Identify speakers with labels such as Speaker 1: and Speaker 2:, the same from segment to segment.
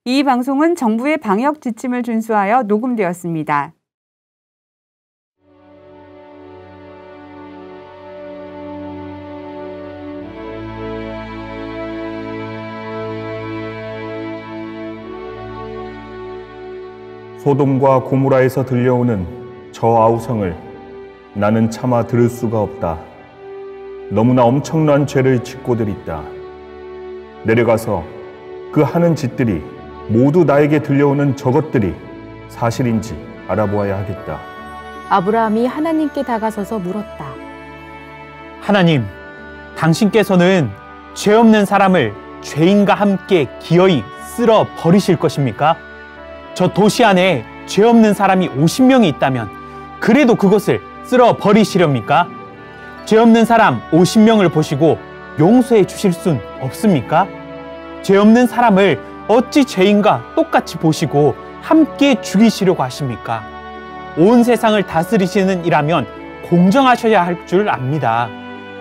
Speaker 1: 이 방송은 정부의 방역 지침을 준수하여 녹음되었습니다.
Speaker 2: 소돔과 고모라에서 들려오는 저 아우성을 나는 차마 들을 수가 없다. 너무나 엄청난 죄를 짓고들 있다. 내려가서 그 하는 짓들이 모두 나에게 들려오는 저것들이 사실인지 알아보아야 하겠다.
Speaker 3: 아브라함이 하나님께 다가서서 물었다.
Speaker 4: 하나님, 당신께서는 죄 없는 사람을 죄인과 함께 기어이 쓸어 버리실 것입니까? 저 도시 안에 죄 없는 사람이 50명이 있다면 그래도 그것을 쓸어 버리시렵니까? 죄 없는 사람 50명을 보시고 용서해 주실 순 없습니까? 죄 없는 사람을 어찌 죄인과 똑같이 보시고 함께 죽이시려고 하십니까? 온 세상을 다스리시는 이라면 공정하셔야 할 줄 압니다.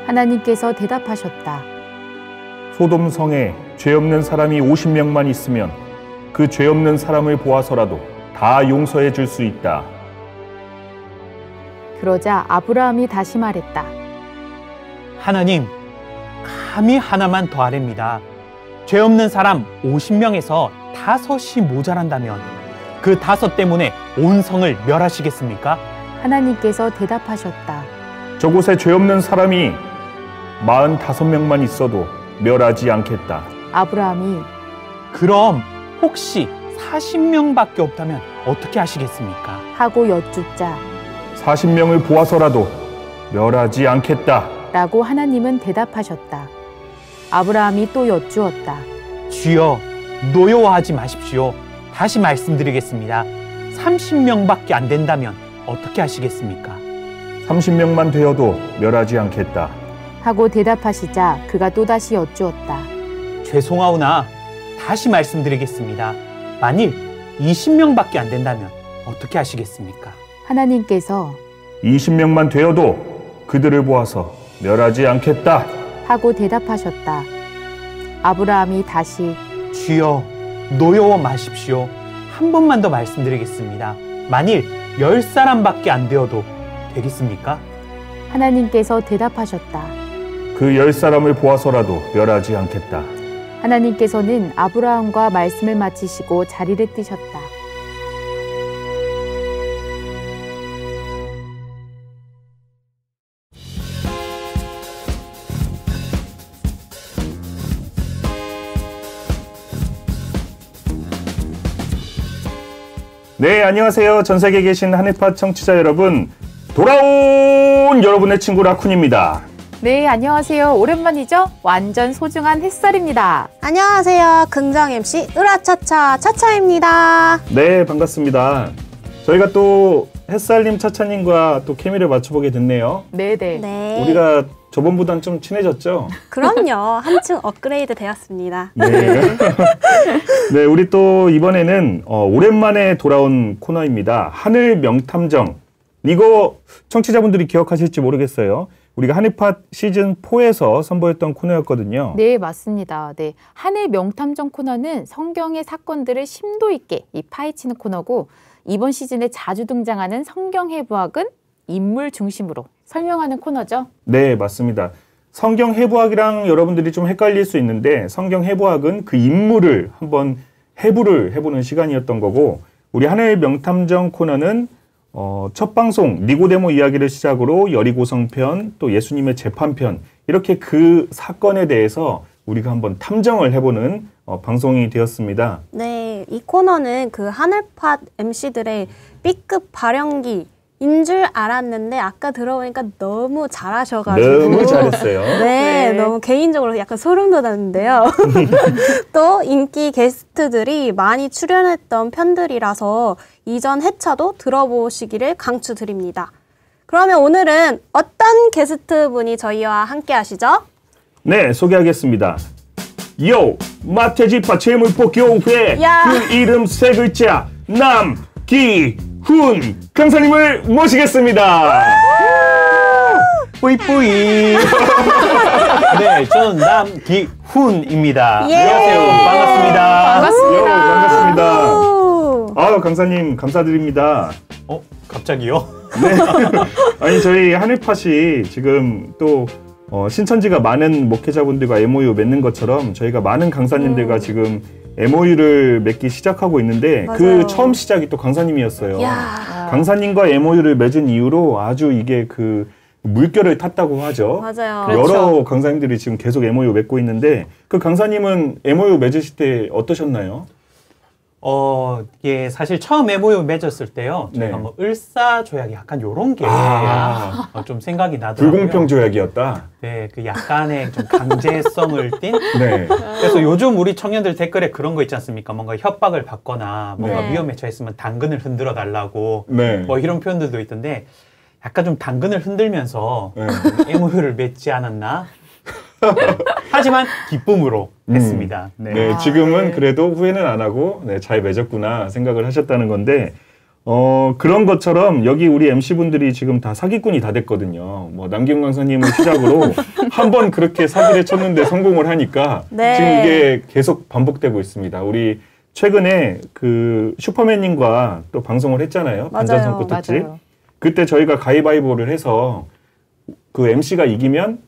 Speaker 3: 하나님께서 대답하셨다.
Speaker 2: 소돔 성에 죄 없는 사람이 50명만 있으면 그 죄 없는 사람을 보아서라도 다 용서해 줄 수 있다.
Speaker 3: 그러자 아브라함이 다시 말했다.
Speaker 4: 하나님, 감히 하나만 더 아랍니다. 죄 없는 사람 50명에서 5이 모자란다면 그 5 때문에 온 성을 멸하시겠습니까?
Speaker 3: 하나님께서 대답하셨다.
Speaker 2: 저곳에 죄 없는 사람이 45명만 있어도 멸하지 않겠다.
Speaker 3: 아브라함이
Speaker 4: 그럼 혹시 40명밖에 없다면 어떻게 하시겠습니까?
Speaker 3: 하고 여쭙자
Speaker 2: 40명을 보아서라도 멸하지 않겠다. 라고
Speaker 3: 하나님은 대답하셨다. 아브라함이 또 여쭈었다.
Speaker 4: 주여, 노여워하지 마십시오. 다시 말씀드리겠습니다. 30명밖에 안 된다면 어떻게 하시겠습니까?
Speaker 2: 30명만 되어도 멸하지 않겠다.
Speaker 3: 하고 대답하시자 그가 또다시 여쭈었다.
Speaker 4: 죄송하오나 다시 말씀드리겠습니다. 만일 20명밖에 안 된다면 어떻게 하시겠습니까?
Speaker 3: 하나님께서
Speaker 2: 20명만 되어도 그들을 보아서 멸하지 않겠다.
Speaker 3: 하고 대답하셨다. 아브라함이 다시
Speaker 4: 주여, 노여워 마십시오. 한 번만 더 말씀드리겠습니다. 만일 10사람밖에 안 되어도 되겠습니까?
Speaker 3: 하나님께서 대답하셨다.
Speaker 2: 그 10사람을 보아서라도 멸하지 않겠다.
Speaker 3: 하나님께서는 아브라함과 말씀을 마치시고 자리를 뜨셨다.
Speaker 2: 네, 안녕하세요. 전 세계에 계신 한해팟 청취자 여러분. 돌아온 여러분의 친구 라쿤입니다.
Speaker 3: 네, 안녕하세요. 오랜만이죠? 완전 소중한 햇살입니다.
Speaker 5: 안녕하세요. 긍정 MC 으라차차 차차입니다.
Speaker 2: 네, 반갑습니다. 저희가 또 햇살님 차차님과 또 케미를 맞춰보게 됐네요.
Speaker 3: 네네.
Speaker 5: 네.
Speaker 2: 우리가 저번보단 좀 친해졌죠?
Speaker 5: 그럼요. 한층 업그레이드 되었습니다.
Speaker 2: 네. 네, 우리 또 이번에는 오랜만에 돌아온 코너입니다. 하늘 명탐정. 이거 청취자분들이 기억하실지 모르겠어요. 우리가 한해팟 시즌 4에서 선보였던 코너였거든요.
Speaker 3: 네, 맞습니다. 네, 하늘 명탐정 코너는 성경의 사건들을 심도 있게 파헤치는 코너고 이번 시즌에 자주 등장하는 성경 해부학은 인물 중심으로 설명하는 코너죠.
Speaker 2: 네, 맞습니다. 성경 해부학이랑 여러분들이 좀 헷갈릴 수 있는데 성경 해부학은 그 인물을 한번 해부를 해보는 시간이었던 거고 우리 하늘 명탐정 코너는 첫 방송 니고데모 이야기를 시작으로 여리고성 편, 또 예수님의 재판편 이렇게 그 사건에 대해서 우리가 한번 탐정을 해보는 방송이 되었습니다.
Speaker 5: 네, 이 코너는 그 하늘팟 MC들의 B급 발연기 인 줄 알았는데 아까 들어보니까 너무 잘하셔가지고
Speaker 2: 너무 잘했어요.
Speaker 5: 네, 너무 개인적으로 약간 소름 돋았는데요. 또 인기 게스트들이 많이 출연했던 편들이라서 이전 회차도 들어보시기를 강추드립니다. 그러면 오늘은 어떤 게스트분이 저희와 함께 하시죠?
Speaker 2: 네, 소개하겠습니다. 마태지파 재물포교회 그 이름 3글자 남기훈 강사님을 모시겠습니다.
Speaker 4: 뿌이뿌이. 네, 저는 남기훈입니다.
Speaker 5: 예.
Speaker 4: 안녕하세요. 반갑습니다.
Speaker 3: 반갑습니다.
Speaker 2: 강사님 감사드립니다.
Speaker 4: 갑자기요?
Speaker 2: 아니 저희 하늘팟이 지금 또 신천지가 많은 목회자분들과 MOU 맺는 것처럼 저희가 많은 강사님들과 지금 MOU를 맺기 시작하고 있는데
Speaker 5: 맞아요.
Speaker 2: 그 처음 시작이 또 강사님이었어요.
Speaker 5: 야.
Speaker 2: 강사님과 MOU를 맺은 이후로 아주 이게 그 물결을 탔다고 하죠.
Speaker 5: 맞아요.
Speaker 3: 그렇죠.
Speaker 2: 여러 강사님들이 지금 계속 MOU 맺고 있는데 그 강사님은 MOU 맺으실 때 어떠셨나요?
Speaker 4: 이게 사실 처음 MOU 맺었을 때요. 저희가
Speaker 2: 네.
Speaker 4: 뭐 을사조약이 약간 요런 게 좀 생각이 나더라고요.
Speaker 2: 불공평 조약이었다.
Speaker 4: 네, 그 약간의 좀 강제성을 띤.
Speaker 2: 네.
Speaker 4: 그래서 요즘 우리 청년들 댓글에 그런 거 있지 않습니까? 뭔가 협박을 받거나 뭔가
Speaker 5: 네.
Speaker 4: 위험에 처했으면 당근을 흔들어 달라고
Speaker 2: 네.
Speaker 4: 뭐 이런 표현들도 있던데 약간 좀 당근을 흔들면서
Speaker 2: 네.
Speaker 4: MOU를 맺지 않았나? 하지만 기쁨으로 했습니다. 네.
Speaker 2: 네, 지금은 그래도 후회는 안 하고 잘 맺었구나 생각을 하셨다는 건데 그런 것처럼 여기 우리 MC분들이 지금 다 사기꾼이 다 됐거든요. 뭐 남기훈 강사님을 시작으로 한 번 그렇게 사기를 쳤는데 성공을 하니까
Speaker 5: 네.
Speaker 2: 지금 이게 계속 반복되고 있습니다. 우리 최근에 그 슈퍼맨님과 또 방송을 했잖아요. 반전성구 특집.
Speaker 3: 맞아요.
Speaker 2: 그때 저희가 가위바위보를 해서 그 MC가 이기면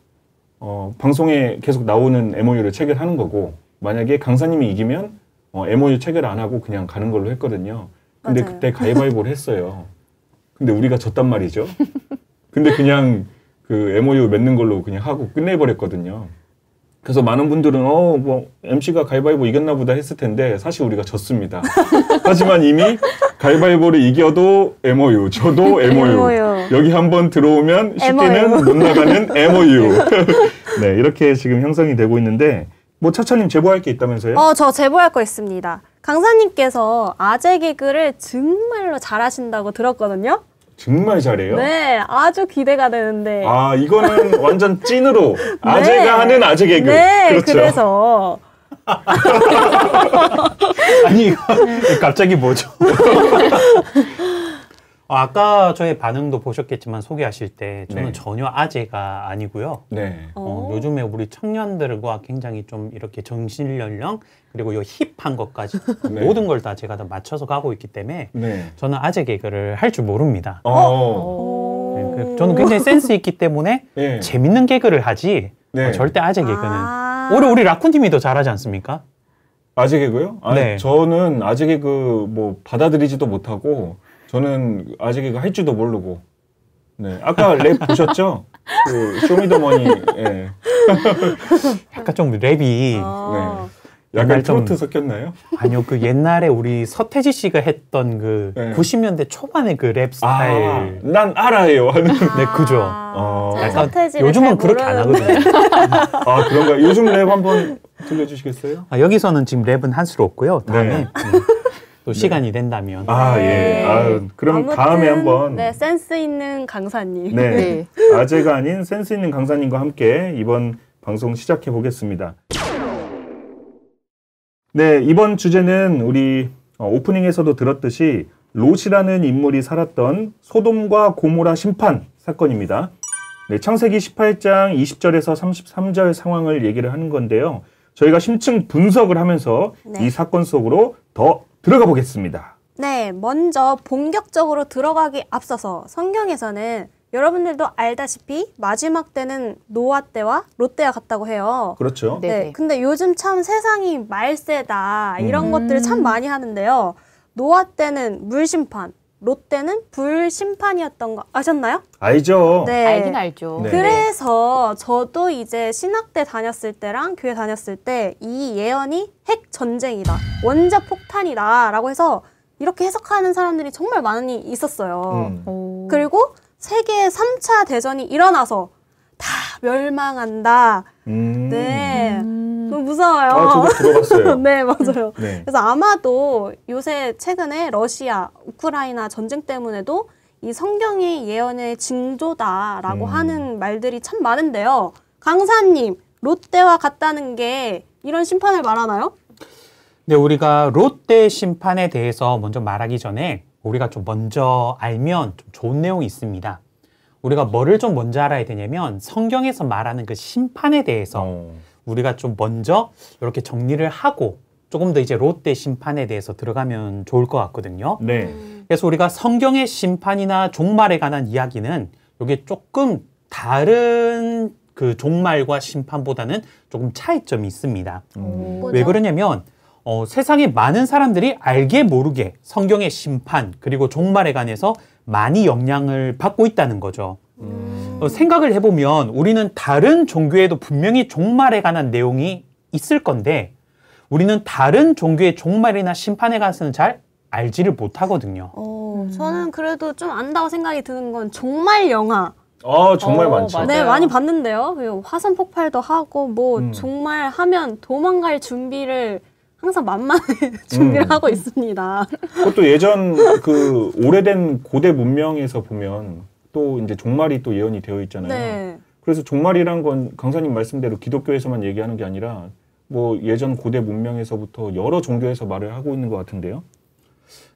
Speaker 2: 방송에 계속 나오는 MOU를 체결하는 거고 만약에 강사님이 이기면 MOU 체결 안 하고 그냥 가는 걸로 했거든요. 근데
Speaker 5: 맞아요.
Speaker 2: 그때 가위바위보를 했어요. 근데 우리가 졌단 말이죠. 근데 그냥 그 MOU 맺는 걸로 그냥 하고 끝내버렸거든요. 그래서 많은 분들은 뭐 MC가 가위바위보 이겼나 보다 했을 텐데 사실 우리가 졌습니다. 하지만 이미 가위바위보를 이겨도 MOU, 저도 MOU. 여기 한번 들어오면 쉽게는 못 나가는 MOU. 네, 이렇게 지금 형성이 되고 있는데 뭐 차차님 제보할 게 있다면서요?
Speaker 5: 저 제보할 거 있습니다. 강사님께서 아재 개그를 정말로 잘하신다고 들었거든요.
Speaker 2: 정말 잘해요.
Speaker 5: 네, 아주 기대가 되는데.
Speaker 2: 아, 이거는 완전 찐으로 아재가 하는 아재 개그.
Speaker 5: 네,
Speaker 2: 그렇죠.
Speaker 5: 그래서
Speaker 4: 아니 이거 갑자기 뭐죠? 아까 저의 반응도 보셨겠지만 소개하실 때 저는
Speaker 2: 네.
Speaker 4: 전혀 아재가 아니고요.
Speaker 2: 네.
Speaker 4: 요즘에 우리 청년들과 굉장히 좀 이렇게 정신 연령 그리고 요 힙한 것까지
Speaker 2: 네.
Speaker 4: 모든 걸 다 제가 다 맞춰서 가고 있기 때문에
Speaker 2: 네.
Speaker 4: 저는 아재 개그를 할 줄 모릅니다.
Speaker 2: 어.
Speaker 4: 저는 굉장히 센스 있기 때문에
Speaker 2: 네.
Speaker 4: 재밌는 개그를 하지
Speaker 2: 네.
Speaker 4: 절대 아재 개그는 오히려 우리 라쿤팀이 더 잘하지 않습니까?
Speaker 2: 아재 개그요? 아니,
Speaker 4: 네.
Speaker 2: 저는 아재 개그 뭐 받아들이지도 못하고 저는 아재 개그 할 줄도 모르고. 네. 아까 랩 보셨죠? 그 쇼미더머니. 예.
Speaker 4: 약간 좀 랩이
Speaker 2: 네. 약간
Speaker 4: 옛날 좀-
Speaker 2: 트로트 섞였나요?
Speaker 4: 아니요 그 옛날에 우리 서태지 씨가 했던 그
Speaker 2: 네.
Speaker 4: 90년대 초반의 그 랩 스타일
Speaker 2: 난 알아요 하는.
Speaker 4: 네 그죠.
Speaker 5: 제가
Speaker 4: 약간
Speaker 5: 서태지를
Speaker 4: 요즘은
Speaker 5: 잘
Speaker 4: 그렇게 안
Speaker 5: 모르는데.
Speaker 4: 하거든요.
Speaker 2: 아, 그런가요? 요즘 랩 한번 들려주시겠어요?
Speaker 4: 여기서는 지금 랩은 할 수 없고요. 다음에
Speaker 2: 네.
Speaker 4: 또 시간이 된다면
Speaker 2: 아,
Speaker 5: 네.
Speaker 2: 예. 아, 그럼
Speaker 5: 아무튼,
Speaker 2: 다음에 한번.
Speaker 5: 네, 센스 있는 강사님.
Speaker 2: 네. 아재가 아닌 센스 있는 강사님과 함께 이번 방송 시작해 보겠습니다. 네, 이번 주제는 우리 오프닝에서도 들었듯이 롯이라는 인물이 살았던 소돔과 고모라 심판 사건입니다. 네, 창세기 18장 20절에서 33절 상황을 얘기를 하는 건데요. 저희가 심층 분석을 하면서
Speaker 5: 네.
Speaker 2: 이 사건 속으로 더 들어가 보겠습니다.
Speaker 5: 네, 먼저 본격적으로 들어가기 앞서서 성경에서는 여러분들도 알다시피 마지막 때는 노아 때와 롯 때와 같다고 해요.
Speaker 2: 그렇죠.
Speaker 3: 네.
Speaker 5: 네, 근데 요즘 참 세상이 말세다 이런 것들을 참 많이 하는데요. 노아 때는 물 심판, 롯 때는 불 심판이었던 거 아셨나요?
Speaker 2: 알죠?
Speaker 5: 네.
Speaker 3: 알긴 알죠.
Speaker 2: 네.
Speaker 5: 그래서 저도 이제 신학대 다녔을 때랑 교회 다녔을 때 이 예언이 핵 전쟁이다, 원자 폭탄이다라고 해서 이렇게 해석하는 사람들이 정말 많이 있었어요.
Speaker 3: 오.
Speaker 5: 그리고 세계 3차 대전이 일어나서 다 멸망한다. 네. 너무 무서워요.
Speaker 2: 아, 저도 들어봤어요.
Speaker 5: 네, 맞아요.
Speaker 2: 네.
Speaker 5: 그래서 아마도 요새 최근에 러시아, 우크라이나 전쟁 때문에도 이 성경의 예언의 징조다라고 하는 말들이 참 많은데요. 강사님, 롯데와 같다는 게 이런 심판을 말하나요?
Speaker 4: 네, 우리가 롯데 심판에 대해서 먼저 말하기 전에 우리가 좀 먼저 알면 좀 좋은 내용이 있습니다. 우리가 뭐를 좀 먼저 알아야 되냐면 성경에서 말하는 그 심판에 대해서 우리가 좀 먼저 이렇게 정리를 하고 조금 더 이제 롯데 심판에 대해서 들어가면 좋을 것 같거든요.
Speaker 2: 네.
Speaker 4: 그래서 우리가 성경의 심판이나 종말에 관한 이야기는 이게 조금 다른 그 종말과 심판보다는 조금 차이점이 있습니다. 왜 그러냐면 세상에 많은 사람들이 알게 모르게 성경의 심판 그리고 종말에 관해서 많이 영향을 받고 있다는 거죠. 생각을 해보면 우리는 다른 종교에도 분명히 종말에 관한 내용이 있을 건데 우리는 다른 종교의 종말이나 심판에 관해서는 잘 알지를 못하거든요.
Speaker 5: 저는 그래도 좀 안다고 생각이 드는 건 종말 영화.
Speaker 2: 정말 많죠.
Speaker 3: 맞아요.
Speaker 5: 네, 많이 봤는데요. 그리고 화산 폭발도 하고 뭐 정말 하면 도망갈 준비를 항상 만만히 준비를 하고 있습니다.
Speaker 2: 그것도 예전 그 오래된 고대 문명에서 보면 또 이제 종말이 또 예언이 되어 있잖아요.
Speaker 5: 네.
Speaker 2: 그래서 종말이란 건 강사님 말씀대로 기독교에서만 얘기하는 게 아니라 뭐 예전 고대 문명에서부터 여러 종교에서 말을 하고 있는 것 같은데요.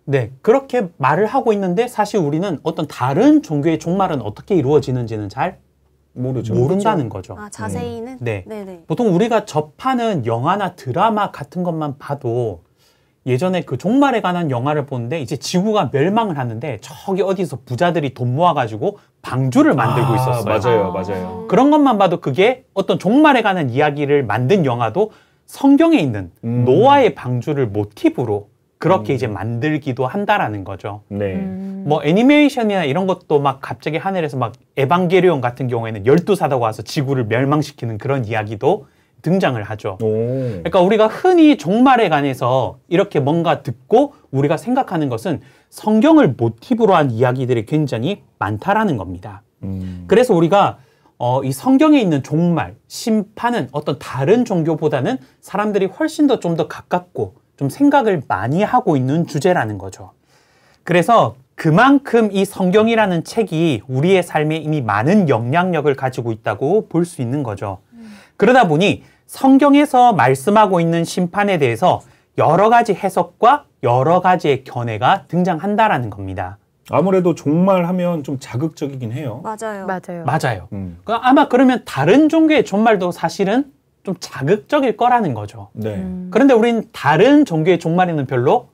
Speaker 4: 네, 그렇게 말을 하고 있는데 사실 우리는 어떤 다른 종교의 종말은 어떻게 이루어지는지는 잘 모른다는 거죠.
Speaker 5: 자세히는?
Speaker 4: 네.
Speaker 5: 네네.
Speaker 4: 보통 우리가 접하는 영화나 드라마 같은 것만 봐도 예전에 그 종말에 관한 영화를 보는데 이제 지구가 멸망을 하는데 저기 어디서 부자들이 돈 모아가지고 방주를 만들고 있었어요.
Speaker 2: 맞아요.
Speaker 4: 그런 것만 봐도 그게 어떤 종말에 관한 이야기를 만든 영화도 성경에 있는 노아의 방주를 모티브로 그렇게 이제 만들기도 한다라는 거죠.
Speaker 2: 네.
Speaker 4: 뭐 애니메이션이나 이런 것도 막 갑자기 하늘에서 막 에반게리온 같은 경우에는 12사다가 와서 지구를 멸망시키는 그런 이야기도 등장을 하죠. 그러니까 우리가 흔히 종말에 관해서 이렇게 뭔가 듣고 우리가 생각하는 것은 성경을 모티브로 한 이야기들이 굉장히 많다라는 겁니다. 그래서 우리가 이 성경에 있는 종말, 심판은 어떤 다른 종교보다는 사람들이 훨씬 더 좀 더 가깝고 좀 생각을 많이 하고 있는 주제라는 거죠. 그래서 그만큼 이 성경이라는 책이 우리의 삶에 이미 많은 영향력을 가지고 있다고 볼 수 있는 거죠. 그러다 보니 성경에서 말씀하고 있는 심판에 대해서 여러 가지 해석과 여러 가지의 견해가 등장한다라는 겁니다.
Speaker 2: 아무래도 종말하면 좀 자극적이긴 해요.
Speaker 5: 맞아요.
Speaker 4: 맞아요. 아마 그러면 다른 종교의 종말도 사실은 좀 자극적일 거라는 거죠.
Speaker 2: 네.
Speaker 4: 그런데 우리는 다른 종교의 종말에는 별로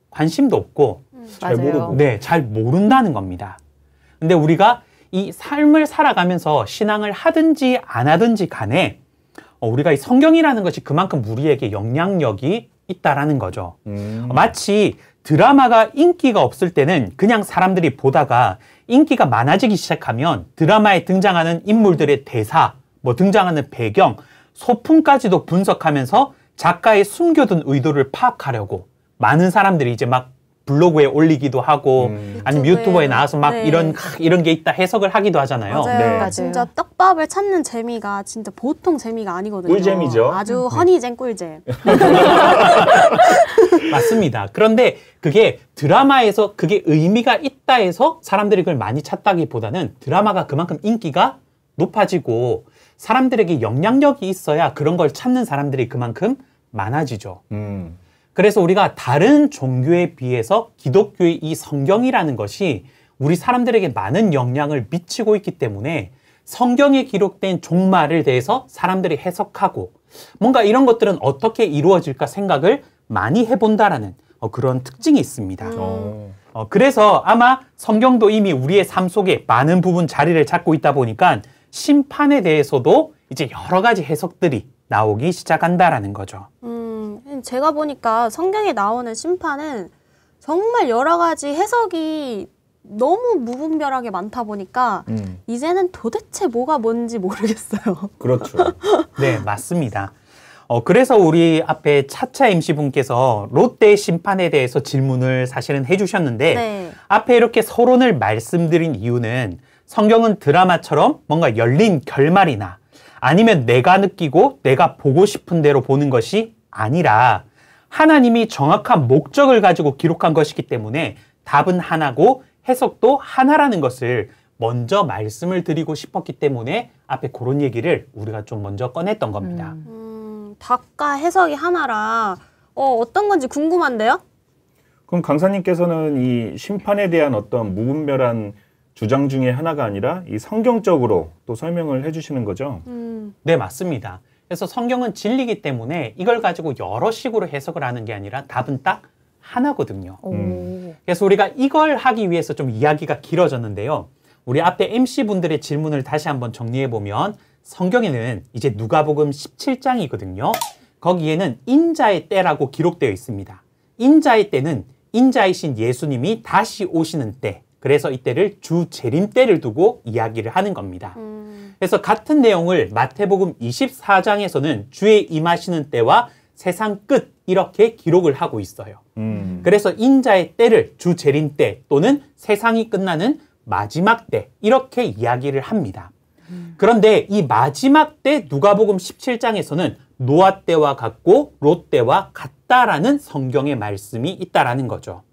Speaker 4: 관심도 없고
Speaker 2: 잘 모르고.
Speaker 4: 네, 잘 모른다는 겁니다. 근데 우리가 이 삶을 살아가면서 신앙을 하든지 안 하든지 간에 우리가 이 성경이라는 것이 그만큼 우리에게 영향력이 있다라는 거죠. 마치 드라마가 인기가 없을 때는 그냥 사람들이 보다가 인기가 많아지기 시작하면 드라마에 등장하는 인물들의 대사, 뭐 등장하는 배경, 소품까지도 분석하면서 작가의 숨겨둔 의도를 파악하려고 많은 사람들이 이제 막 블로그에 올리기도 하고 아니면 유튜버에 나와서 막
Speaker 5: 네.
Speaker 4: 이런 게 있다 해석을 하기도 하잖아요.
Speaker 5: 맞아요.
Speaker 2: 네.
Speaker 5: 진짜 떡밥을 찾는 재미가 진짜 보통 재미가 아니거든요.
Speaker 2: 꿀잼이죠.
Speaker 5: 아주 허니잼 꿀잼.
Speaker 4: 맞습니다. 그런데 그게 드라마에서 그게 의미가 있다 해서 사람들이 그걸 많이 찾다기보다는 드라마가 그만큼 인기가 높아지고 사람들에게 영향력이 있어야 그런 걸 찾는 사람들이 그만큼 많아지죠. 그래서 우리가 다른 종교에 비해서 기독교의 이 성경이라는 것이 우리 사람들에게 많은 영향을 미치고 있기 때문에 성경에 기록된 종말을 대해서 사람들이 해석하고 뭔가 이런 것들은 어떻게 이루어질까 생각을 많이 해본다라는 그런 특징이 있습니다. 그래서 아마 성경도 이미 우리의 삶 속에 많은 부분 자리를 잡고 있다 보니까 심판에 대해서도 이제 여러 가지 해석들이 나오기 시작한다라는 거죠.
Speaker 5: 제가 보니까 성경에 나오는 심판은 정말 여러 가지 해석이 너무 무분별하게 많다 보니까 이제는 도대체 뭐가 뭔지 모르겠어요.
Speaker 2: 그렇죠.
Speaker 4: 네, 맞습니다. 그래서 우리 앞에 차차 MC분께서 롯데의 심판에 대해서 질문을 사실은 해주셨는데
Speaker 5: 네.
Speaker 4: 앞에 이렇게 서론을 말씀드린 이유는 성경은 드라마처럼 뭔가 열린 결말이나 아니면 내가 느끼고 내가 보고 싶은 대로 보는 것이 아니라 하나님이 정확한 목적을 가지고 기록한 것이기 때문에 답은 하나고 해석도 하나라는 것을 먼저 말씀을 드리고 싶었기 때문에 앞에 그런 얘기를 우리가 좀 먼저 꺼냈던 겁니다.
Speaker 5: 답과 해석이 하나라 어떤 건지 궁금한데요?
Speaker 2: 그럼 강사님께서는 이 심판에 대한 어떤 무분별한 주장 중에 하나가 아니라 이 성경적으로 또 설명을 해주시는 거죠?
Speaker 4: 네, 맞습니다. 그래서 성경은 진리이기 때문에 이걸 가지고 여러 식으로 해석을 하는 게 아니라 답은 딱 하나거든요. 그래서 우리가 이걸 하기 위해서 좀 이야기가 길어졌는데요. 우리 앞에 MC분들의 질문을 다시 한번 정리해보면 성경에는 이제 누가복음 17장이거든요. 거기에는 인자의 때라고 기록되어 있습니다. 인자의 때는 인자이신 예수님이 다시 오시는 때, 그래서 이때를 주 재림 때를 두고 이야기를 하는 겁니다. 그래서 같은 내용을 마태복음 24장에서는 주의 임하시는 때와 세상 끝 이렇게 기록을 하고 있어요. 그래서 인자의 때를 주 재림 때 또는 세상이 끝나는 마지막 때 이렇게 이야기를 합니다. 그런데 이 마지막 때 누가복음 17장에서는 노아 때와 같고 롯 때와 같다라는 성경의 말씀이 있다라는 거죠.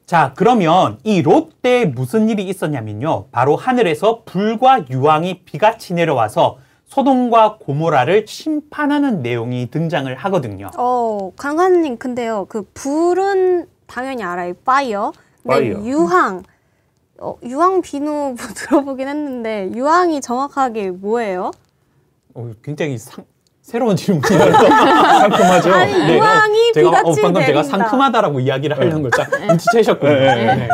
Speaker 4: 자, 그러면 이 롯 때에 무슨 일이 있었냐면요. 바로 하늘에서 불과 유황이 비같이 내려와서 소돔과 고모라를 심판하는 내용이 등장을 하거든요.
Speaker 5: 강사님, 근데요, 그 불은 당연히 알아요. 파이어. 근데 유황. 유황 비누 들어보긴 했는데 유황이 정확하게 뭐예요?
Speaker 4: 굉장히 새로운 질문이라서
Speaker 2: 상큼하죠?
Speaker 5: 아니,
Speaker 4: 네,
Speaker 5: 유황이 비같이
Speaker 4: 방금
Speaker 5: 내린다.
Speaker 4: 제가 상큼하다라고 이야기를 하려는 걸 딱 눈치채셨군요. 네.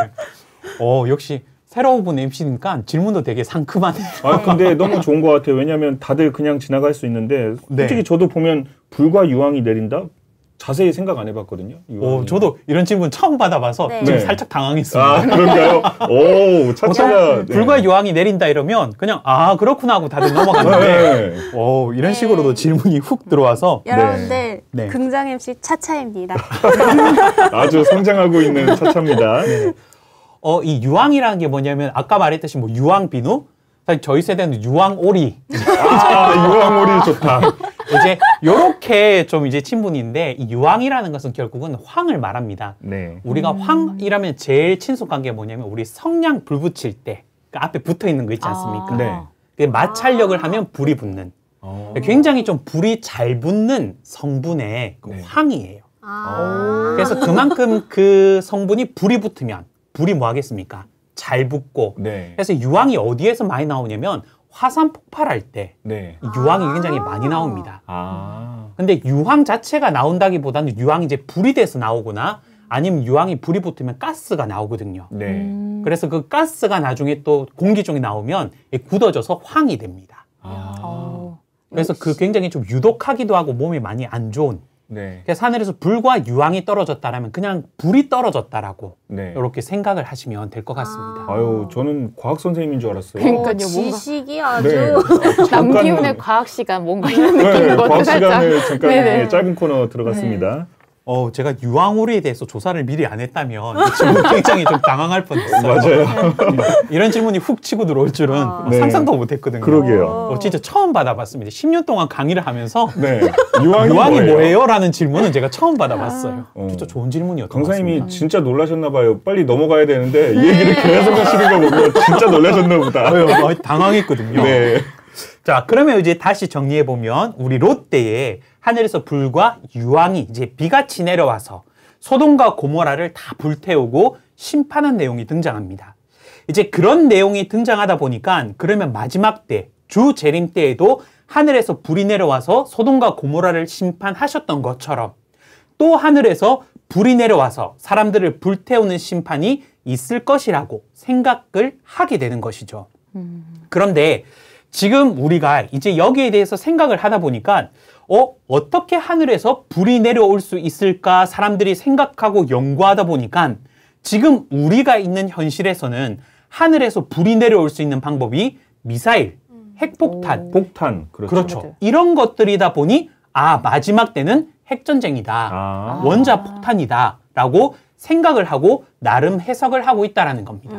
Speaker 4: 역시 새로운 분 MC니까 질문도 되게 상큼하네요.
Speaker 2: 근데 너무 좋은 것 같아요. 왜냐하면 다들 그냥 지나갈 수 있는데 솔직히
Speaker 4: 네.
Speaker 2: 저도 보면 불과 유황이 내린다? 자세히 생각 안 해봤거든요.
Speaker 4: 저도 이런 질문 처음 받아봐서
Speaker 5: 네.
Speaker 4: 지금
Speaker 2: 네.
Speaker 4: 살짝 당황했습니다.
Speaker 2: 그런가요? 오, 차차가.
Speaker 4: 보통 불과 유황이 내린다 이러면 그냥 그렇구나 하고 다들 넘어갔는데 이런 식으로도 질문이 훅 들어와서
Speaker 5: 여러분들,
Speaker 4: 네.
Speaker 5: 긍정 MC 차차입니다.
Speaker 2: 아주 성장하고 있는 차차입니다.
Speaker 4: 네. 이 유황이라는 게 뭐냐면 아까 말했듯이 뭐 유황 비누, 사실 저희 세대는 유황 오리.
Speaker 2: 유황 오리 좋다.
Speaker 4: 이제 요렇게 좀 이제 친분인데 이 유황이라는 것은 결국은 황을 말합니다.
Speaker 2: 네.
Speaker 4: 우리가 황이라면 제일 친숙한 게 뭐냐면 우리 성냥 불 붙일 때 그 앞에 붙어 있는 거 있지 않습니까?
Speaker 2: 네.
Speaker 4: 그 마찰력을 하면 불이 붙는. 굉장히 좀 불이 잘 붙는 성분의 그
Speaker 2: 네.
Speaker 4: 황이에요. 그래서 그만큼 그 성분이 불이 붙으면 불이 뭐 하겠습니까? 잘 붙고.
Speaker 2: 네.
Speaker 4: 그래서 유황이 어디에서 많이 나오냐면 화산 폭발할 때
Speaker 2: 네.
Speaker 4: 유황이 굉장히 많이 나옵니다.
Speaker 2: 아.
Speaker 4: 근데 유황 자체가 나온다기보다는 유황이 이제 불이 돼서 나오거나 아니면 유황이 불이 붙으면 가스가 나오거든요.
Speaker 2: 네.
Speaker 4: 그래서 그 가스가 나중에 또 공기 중에 나오면 굳어져서 황이 됩니다. 그래서 그 굉장히 좀 유독하기도 하고 몸에 많이 안 좋은.
Speaker 2: 네.
Speaker 4: 그래서 하늘에서 불과 유황이 떨어졌다라면 그냥 불이 떨어졌다라고
Speaker 2: 네.
Speaker 4: 이렇게 생각을 하시면 될 것 같습니다.
Speaker 2: 아유, 저는 과학 선생님인 줄 알았어요.
Speaker 3: 그러니까요,
Speaker 5: 지식이 아주.
Speaker 2: 네.
Speaker 3: 남기훈의 과학 시간 뭔가 이런 느낌인
Speaker 2: 네,
Speaker 3: 것도
Speaker 2: 과학
Speaker 3: 살짝.
Speaker 2: 시간을 잠깐
Speaker 3: 네네.
Speaker 2: 짧은 코너 들어갔습니다.
Speaker 4: 제가 유황오리에 대해서 조사를 미리 안 했다면 이 질문 굉장히 좀 당황할 뻔했어요.
Speaker 2: 맞아요.
Speaker 4: 이런 질문이 훅 치고 들어올 줄은
Speaker 2: 네.
Speaker 4: 상상도 못했거든요.
Speaker 2: 그러게요.
Speaker 4: 진짜 처음 받아봤습니다. 10년 동안 강의를 하면서
Speaker 2: 네. 유황이
Speaker 4: 유황이 뭐예요? 라는 질문은 제가 처음 받아봤어요. 진짜 좋은 질문이었던 것
Speaker 2: 강사님이
Speaker 4: 같습니다.
Speaker 2: 진짜 놀라셨나 봐요. 빨리 넘어가야 되는데 이 얘기를 계속 하시는 거 보면 진짜 놀라셨나 보다.
Speaker 4: 당황했거든요.
Speaker 2: 네.
Speaker 4: 자, 그러면 이제 다시 정리해보면 우리 롯데에 하늘에서 불과 유황이 이제 비같이 내려와서 소돔과 고모라를 다 불태우고 심판한 내용이 등장합니다. 이제 그런 내용이 등장하다 보니까 그러면 마지막 때, 주 재림 때에도 하늘에서 불이 내려와서 소돔과 고모라를 심판하셨던 것처럼 또 하늘에서 불이 내려와서 사람들을 불태우는 심판이 있을 것이라고 생각을 하게 되는 것이죠. 그런데 지금 우리가 이제 여기에 대해서 생각을 하다 보니까 어떻게 하늘에서 불이 내려올 수 있을까 사람들이 생각하고 연구하다 보니까 지금 우리가 있는 현실에서는 하늘에서 불이 내려올 수 있는 방법이 미사일, 핵폭탄,
Speaker 2: 폭탄.
Speaker 4: 그렇죠. 이런 것들이다 보니 마지막 때는 핵전쟁이다. 원자 폭탄이다. 라고 생각을 하고 나름 해석을 하고 있다라는 겁니다.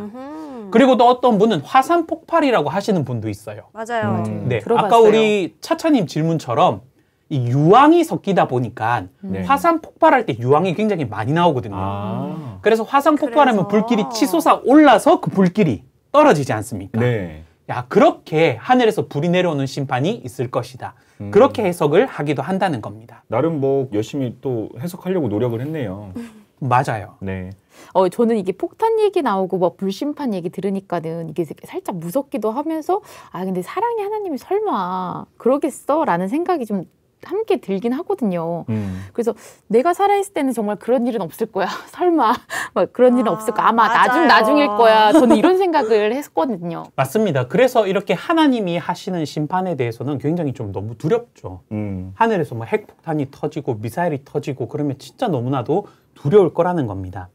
Speaker 4: 그리고 또 어떤 분은 화산 폭발이라고 하시는 분도 있어요.
Speaker 5: 맞아요.
Speaker 4: 네,
Speaker 3: 들어봤어요.
Speaker 4: 아까 우리 차차님 질문처럼 이 유황이 섞이다 보니까
Speaker 2: 네.
Speaker 4: 화산 폭발할 때 유황이 굉장히 많이 나오거든요. 그래서 화산 폭발하면
Speaker 5: 그래서.
Speaker 4: 불길이 치솟아 올라서 그 불길이 떨어지지 않습니까?
Speaker 2: 네.
Speaker 4: 그렇게 하늘에서 불이 내려오는 심판이 있을 것이다. 그렇게 해석을 하기도 한다는 겁니다.
Speaker 2: 나름 뭐 열심히 또 해석하려고 노력을 했네요.
Speaker 4: 맞아요.
Speaker 2: 네.
Speaker 3: 저는 이게 폭탄 얘기 나오고 뭐 불심판 얘기 들으니까는 이게 살짝 무섭기도 하면서 근데 사랑의 하나님이 설마 그러겠어? 라는 생각이 좀 함께 들긴 하거든요. 그래서 내가 살아있을 때는 정말 그런 일은 없을 거야. 설마 막 그런 일은 없을 거야. 아마
Speaker 5: 맞아요.
Speaker 3: 나중일 거야. 저는 이런 생각을 했거든요.
Speaker 4: 맞습니다. 그래서 이렇게 하나님이 하시는 심판에 대해서는 굉장히 좀 너무 두렵죠. 하늘에서 뭐 핵폭탄이 터지고 미사일이 터지고 그러면 진짜 너무나도 두려울 거라는 겁니다.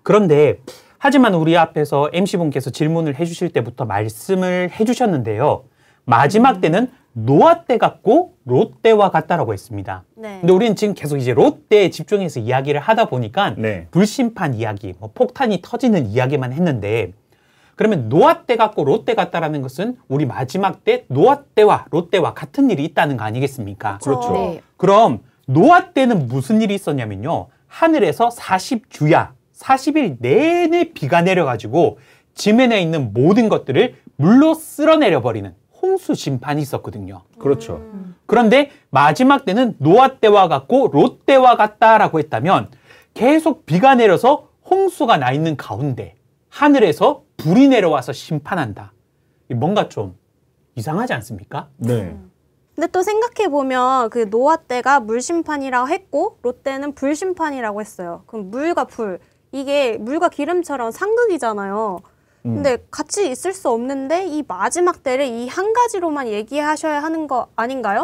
Speaker 4: 그런데 하지만 우리 앞에서 MC분께서 질문을 해주실 때부터 말씀을 해주셨는데요. 마지막 때는 노아 때 같고 롯 때와 같다라고 했습니다.
Speaker 5: 네.
Speaker 4: 근데 우리는 지금 계속 이제 롯 때에 집중해서 이야기를 하다 보니까
Speaker 2: 네.
Speaker 4: 불심판 이야기, 뭐 폭탄이 터지는 이야기만 했는데 그러면 노아 때 같고 롯 때 같다라는 것은 우리 마지막 때 노아 때와 롯 때와 같은 일이 있다는 거 아니겠습니까?
Speaker 2: 그렇죠.
Speaker 3: 네.
Speaker 4: 그럼 노아 때는 무슨 일이 있었냐면요. 하늘에서 40주야, 40일 내내 비가 내려가지고 지면에 있는 모든 것들을 물로 쓸어내려버리는 홍수 심판이 있었거든요.
Speaker 2: 그렇죠.
Speaker 4: 그런데 마지막 때는 노아 때와 같고 롯 때와 같다라고 했다면 계속 비가 내려서 홍수가 나 있는 가운데 하늘에서 불이 내려와서 심판한다. 뭔가 좀 이상하지 않습니까?
Speaker 2: 네.
Speaker 5: 근데 또 생각해보면 그 노아 때가 물심판이라고 했고 롯 때는 불심판이라고 했어요. 그럼 물과 불, 이게 물과 기름처럼 상극이잖아요. 근데 같이 있을 수 없는데 이 마지막 때를 이 한 가지로만 얘기하셔야 하는 거 아닌가요?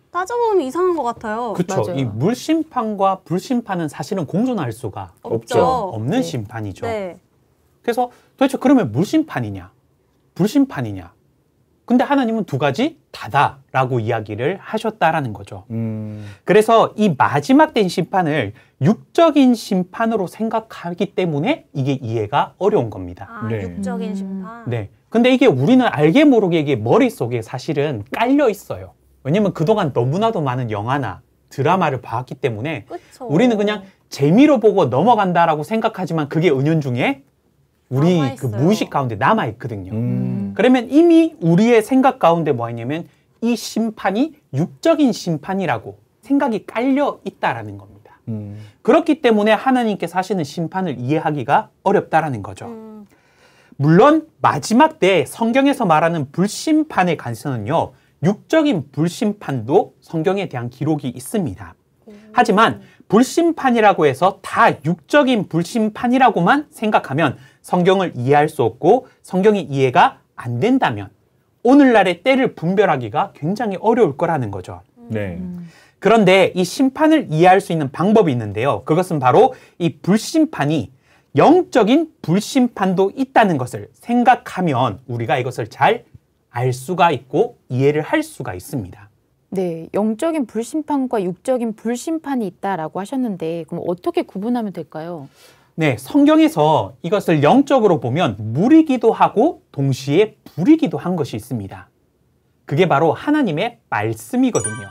Speaker 5: 따져보면 이상한 것 같아요.
Speaker 4: 그렇죠.
Speaker 3: 맞아요.
Speaker 4: 이 물심판과 불심판은 사실은 공존할 수가
Speaker 2: 없죠.
Speaker 4: 없는
Speaker 3: 네.
Speaker 4: 심판이죠.
Speaker 5: 네.
Speaker 4: 그래서 도대체 그러면 물심판이냐 불심판이냐, 근데 하나님은 두 가지 다다라고 이야기를 하셨다라는 거죠. 그래서 이 마지막 된 심판을 육적인 심판으로 생각하기 때문에 이게 이해가 어려운 겁니다.
Speaker 2: 네.
Speaker 5: 육적인 심판.
Speaker 4: 네. 근데 이게 우리는 알게 모르게 이게 머릿속에 사실은 깔려 있어요. 왜냐면 그동안 너무나도 많은 영화나 드라마를 봤기 때문에
Speaker 5: 그쵸.
Speaker 4: 우리는 그냥 재미로 보고 넘어간다라고 생각하지만 그게 은연중에 우리 그
Speaker 5: 남아있어요.
Speaker 4: 무의식 가운데 남아있거든요. 그러면 이미 우리의 생각 가운데 뭐 있냐면 이 심판이 육적인 심판이라고 생각이 깔려 있다라는 겁니다. 그렇기 때문에 하나님께서 하시는 심판을 이해하기가 어렵다라는 거죠. 물론 마지막 때 성경에서 말하는 불심판에 관해서는요, 육적인 불심판도 성경에 대한 기록이 있습니다. 하지만 불심판이라고 해서 다 육적인 불심판이라고만 생각하면 성경을 이해할 수 없고 성경이 이해가 안 된다면 오늘날의 때를 분별하기가 굉장히 어려울 거라는 거죠.
Speaker 2: 네.
Speaker 4: 그런데 이 심판을 이해할 수 있는 방법이 있는데요. 그것은 바로 이 불심판이 영적인 불심판도 있다는 것을 생각하면 우리가 이것을 잘 알 수가 있고 이해를 할 수가 있습니다.
Speaker 3: 네, 영적인 불심판과 육적인 불심판이 있다라고 하셨는데 그럼 어떻게 구분하면 될까요?
Speaker 4: 네, 성경에서 이것을 영적으로 보면 물이기도 하고 동시에 불이기도 한 것이 있습니다. 그게 바로 하나님의 말씀이거든요.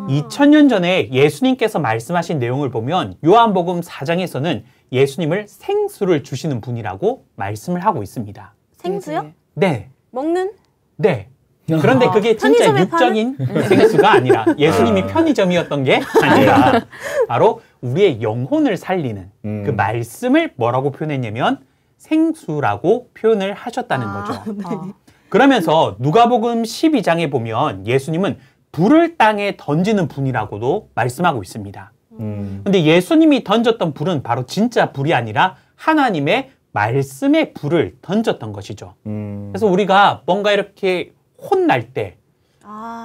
Speaker 4: 2000년 전에 예수님께서 말씀하신 내용을 보면 요한복음 4장에서는 예수님을 생수를 주시는 분이라고 말씀을 하고 있습니다.
Speaker 5: 생수요?
Speaker 4: 네,
Speaker 5: 먹는?
Speaker 4: 네. 그런데 그게 진짜
Speaker 5: 편의점에
Speaker 4: 육적인 생수가 아니라 예수님이 편의점이었던 게 아니라 바로 우리의 영혼을 살리는 그 말씀을 뭐라고 표현했냐면 생수라고 표현을 하셨다는 거죠. 그러면서 누가복음 12장에 보면 예수님은 불을 땅에 던지는 분이라고도 말씀하고 있습니다. 근데 예수님이 던졌던 불은 바로 진짜 불이 아니라 하나님의 말씀의 불을 던졌던 것이죠. 그래서 우리가 뭔가 이렇게 혼날 때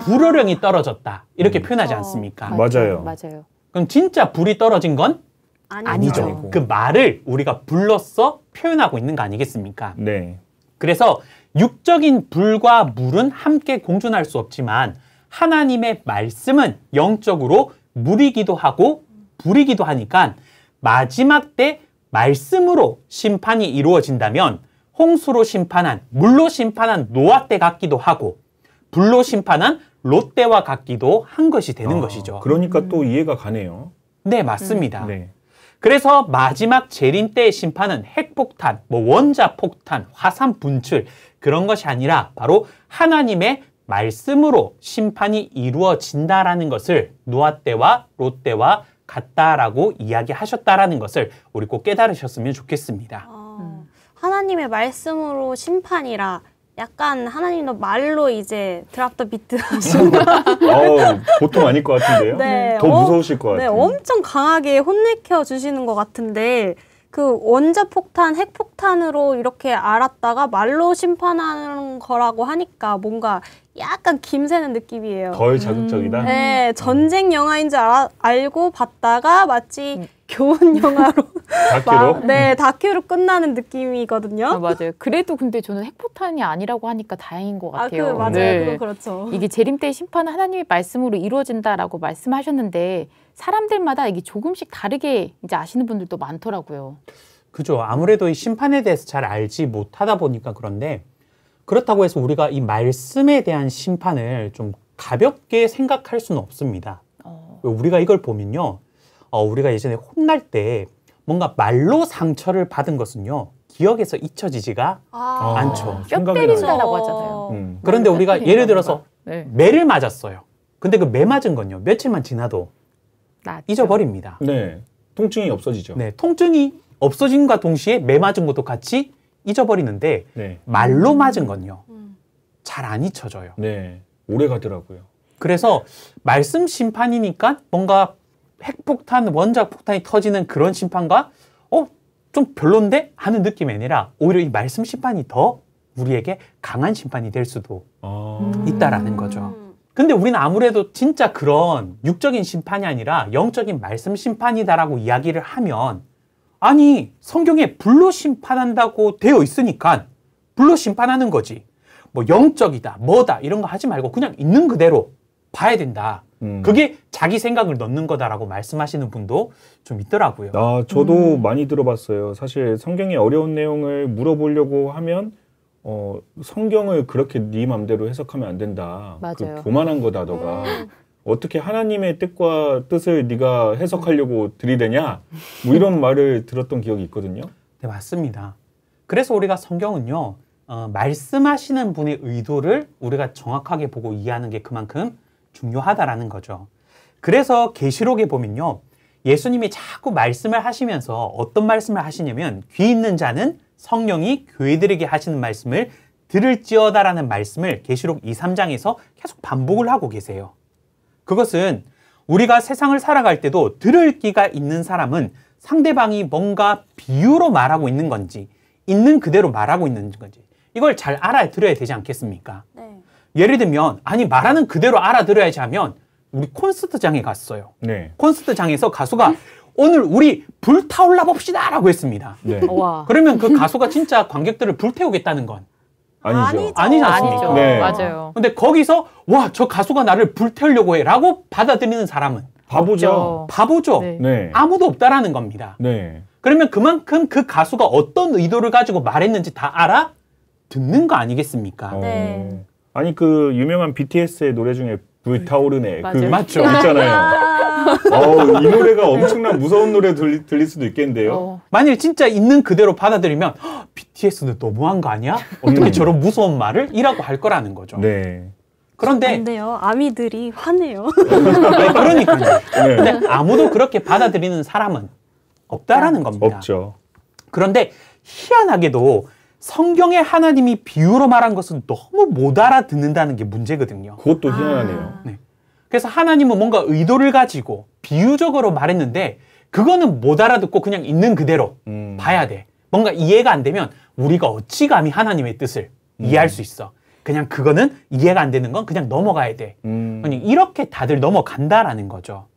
Speaker 4: 불호령이 떨어졌다 이렇게 표현하지 않습니까?
Speaker 2: 맞아요.
Speaker 3: 맞아요.
Speaker 4: 그럼 진짜 불이 떨어진 건 아니죠.
Speaker 2: 아니고.
Speaker 4: 그 말을 우리가 불로써 표현하고 있는 거 아니겠습니까?
Speaker 2: 네.
Speaker 4: 그래서 육적인 불과 물은 함께 공존할 수 없지만 하나님의 말씀은 영적으로 물이기도 하고 불이기도 하니까 마지막 때 말씀으로 심판이 이루어진다면 홍수로 심판한, 물로 심판한 노아 때 같기도 하고 불로 심판한 롯 때와 같기도 한 것이 되는 것이죠.
Speaker 2: 그러니까 또 이해가 가네요.
Speaker 4: 네, 맞습니다.
Speaker 2: 네.
Speaker 4: 그래서 마지막 재림 때의 심판은 핵폭탄, 원자폭탄, 화산 분출 그런 것이 아니라 바로 하나님의 말씀으로 심판이 이루어진다라는 것을 노아 때와 롯 때와 같다라고 이야기하셨다라는 것을 우리 꼭 깨달으셨으면 좋겠습니다.
Speaker 5: 하나님의 말씀으로 심판이라 약간 하나님도 말로 이제 드랍 더 비트 하시는
Speaker 2: 보통 아닐 것 같은데요.
Speaker 5: 네,
Speaker 2: 더 무서우실 것
Speaker 5: 네,
Speaker 2: 같아요.
Speaker 5: 엄청 강하게 혼내켜 주시는 것 같은데 그 원자폭탄, 핵폭탄으로 이렇게 알았다가 말로 심판하는 거라고 하니까 뭔가 약간 김새는 느낌이에요.
Speaker 2: 덜 자극적이다.
Speaker 5: 네, 전쟁 영화인 줄 알고 봤다가 마치 교훈 영화로
Speaker 2: 다큐로?
Speaker 5: 네, 다큐로 끝나는 느낌이거든요.
Speaker 3: 아, 맞아요. 그래도 근데 저는 핵폭탄이 아니라고 하니까 다행인 것 같아요.
Speaker 5: 맞아요.
Speaker 3: 네.
Speaker 5: 그거 그렇죠.
Speaker 3: 이게 재림 때의 심판은 하나님의 말씀으로 이루어진다라고 말씀하셨는데 사람들마다 이게 조금씩 다르게 이제 아시는 분들도 많더라고요.
Speaker 4: 그죠. 아무래도 이 심판에 대해서 잘 알지 못하다 보니까 그런데 그렇다고 해서 우리가 이 말씀에 대한 심판을 좀 가볍게 생각할 수는 없습니다. 우리가 이걸 보면요. 우리가 예전에 혼날 때 뭔가 말로 상처를 받은 것은요. 기억에서 잊혀지지가 않죠.
Speaker 3: 뼈 때린다라고 하잖아요.
Speaker 4: 그런데 우리가 예를 들어서
Speaker 3: 네.
Speaker 4: 매를 맞았어요. 근데 그 매 맞은 건요. 며칠만 지나도
Speaker 3: 낫죠.
Speaker 4: 잊어버립니다.
Speaker 2: 네. 통증이 없어지죠.
Speaker 4: 네, 통증이 없어짐과 동시에 매 맞은 것도 같이 잊어버리는데
Speaker 2: 네.
Speaker 4: 말로 맞은 건요. 잘 안 잊혀져요.
Speaker 2: 네. 오래 가더라고요.
Speaker 4: 그래서 말씀 심판이니까 뭔가 핵폭탄, 원자폭탄이 터지는 그런 심판과 좀 별론데? 하는 느낌이 아니라 오히려 이 말씀 심판이 더 우리에게 강한 심판이 될 수도 있다라는 거죠. 근데 우리는 아무래도 진짜 그런 육적인 심판이 아니라 영적인 말씀 심판이다라고 이야기를 하면 아니 성경에 불로 심판한다고 되어 있으니까 불로 심판하는 거지. 뭐 영적이다, 뭐다 이런 거 하지 말고 그냥 있는 그대로 봐야 된다. 그게 자기 생각을 넣는 거다라고 말씀하시는 분도 좀 있더라고요.
Speaker 2: 저도 많이 들어봤어요. 사실 성경의 어려운 내용을 물어보려고 하면 성경을 그렇게 네 맘대로 해석하면 안 된다.
Speaker 3: 맞아요.
Speaker 2: 그 교만한 거다 너가. 어떻게 하나님의 뜻과 뜻을 네가 해석하려고 들이대냐? 뭐 이런 말을 들었던 기억이 있거든요.
Speaker 4: 네, 맞습니다. 그래서 우리가 성경은요. 말씀하시는 분의 의도를 우리가 정확하게 보고 이해하는 게 그만큼 중요하다라는 거죠. 그래서 계시록에 보면요. 예수님이 자꾸 말씀을 하시면서 어떤 말씀을 하시냐면 귀 있는 자는 성령이 교회들에게 하시는 말씀을 들을지어다라는 말씀을 계시록 2, 3장에서 계속 반복을 하고 계세요. 그것은 우리가 세상을 살아갈 때도 들을 귀가 있는 사람은 상대방이 뭔가 비유로 말하고 있는 건지 있는 그대로 말하고 있는 건지 이걸 잘 알아들어야 되지 않겠습니까?
Speaker 5: 네.
Speaker 4: 예를 들면 아니 말하는 그대로 알아들어야지 하면 우리 콘서트장에 갔어요.
Speaker 2: 네.
Speaker 4: 콘서트장에서 가수가 오늘 우리 불타올라 봅시다 라고 했습니다.
Speaker 2: 네.
Speaker 3: 와.
Speaker 4: 그러면 그 가수가 진짜 관객들을 불태우겠다는 건
Speaker 2: 아니죠.
Speaker 4: 아니지 않습니까?
Speaker 3: 아니죠.
Speaker 2: 네.
Speaker 3: 맞아요.
Speaker 4: 근데 거기서 와, 저 가수가 나를 불태우려고 해 라고 받아들이는 사람은
Speaker 2: 바보죠.
Speaker 4: 바보죠.
Speaker 3: 네.
Speaker 2: 네.
Speaker 4: 아무도 없다라는 겁니다.
Speaker 2: 네.
Speaker 4: 그러면 그만큼 그 가수가 어떤 의도를 가지고 말했는지 다 알아 듣는 거 아니겠습니까?
Speaker 5: 네.
Speaker 2: 아니 그 유명한 BTS의 노래 중에 불타오르네. 그
Speaker 3: 맞아요.
Speaker 4: 맞죠.
Speaker 2: 있잖아요. 이 노래가 엄청난 무서운 노래 들릴 수도 있겠는데요.
Speaker 4: 만일 진짜 있는 그대로 받아들이면 BTS는 너무한 거 아니야? 어떻게 저런 무서운 말을? 이라고 할 거라는 거죠.
Speaker 2: 네.
Speaker 4: 그런데
Speaker 5: 안 돼요. 아미들이 화내요.
Speaker 4: 아니, 그러니까요.
Speaker 2: 네.
Speaker 4: 근데 아무도 그렇게 받아들이는 사람은 없다라는 겁니다.
Speaker 2: 없죠.
Speaker 4: 그런데 희한하게도 성경에 하나님이 비유로 말한 것은 너무 못 알아듣는다는 게 문제거든요.
Speaker 2: 그것도 희한하네요.
Speaker 4: 네. 그래서 하나님은 뭔가 의도를 가지고 비유적으로 말했는데 그거는 못 알아듣고 그냥 있는 그대로 봐야 돼. 뭔가 이해가 안 되면 우리가 어찌 감히 하나님의 뜻을 이해할 수 있어. 그냥 그거는 이해가 안 되는 건 그냥 넘어가야 돼. 그냥 이렇게 다들 넘어간다라는 거죠.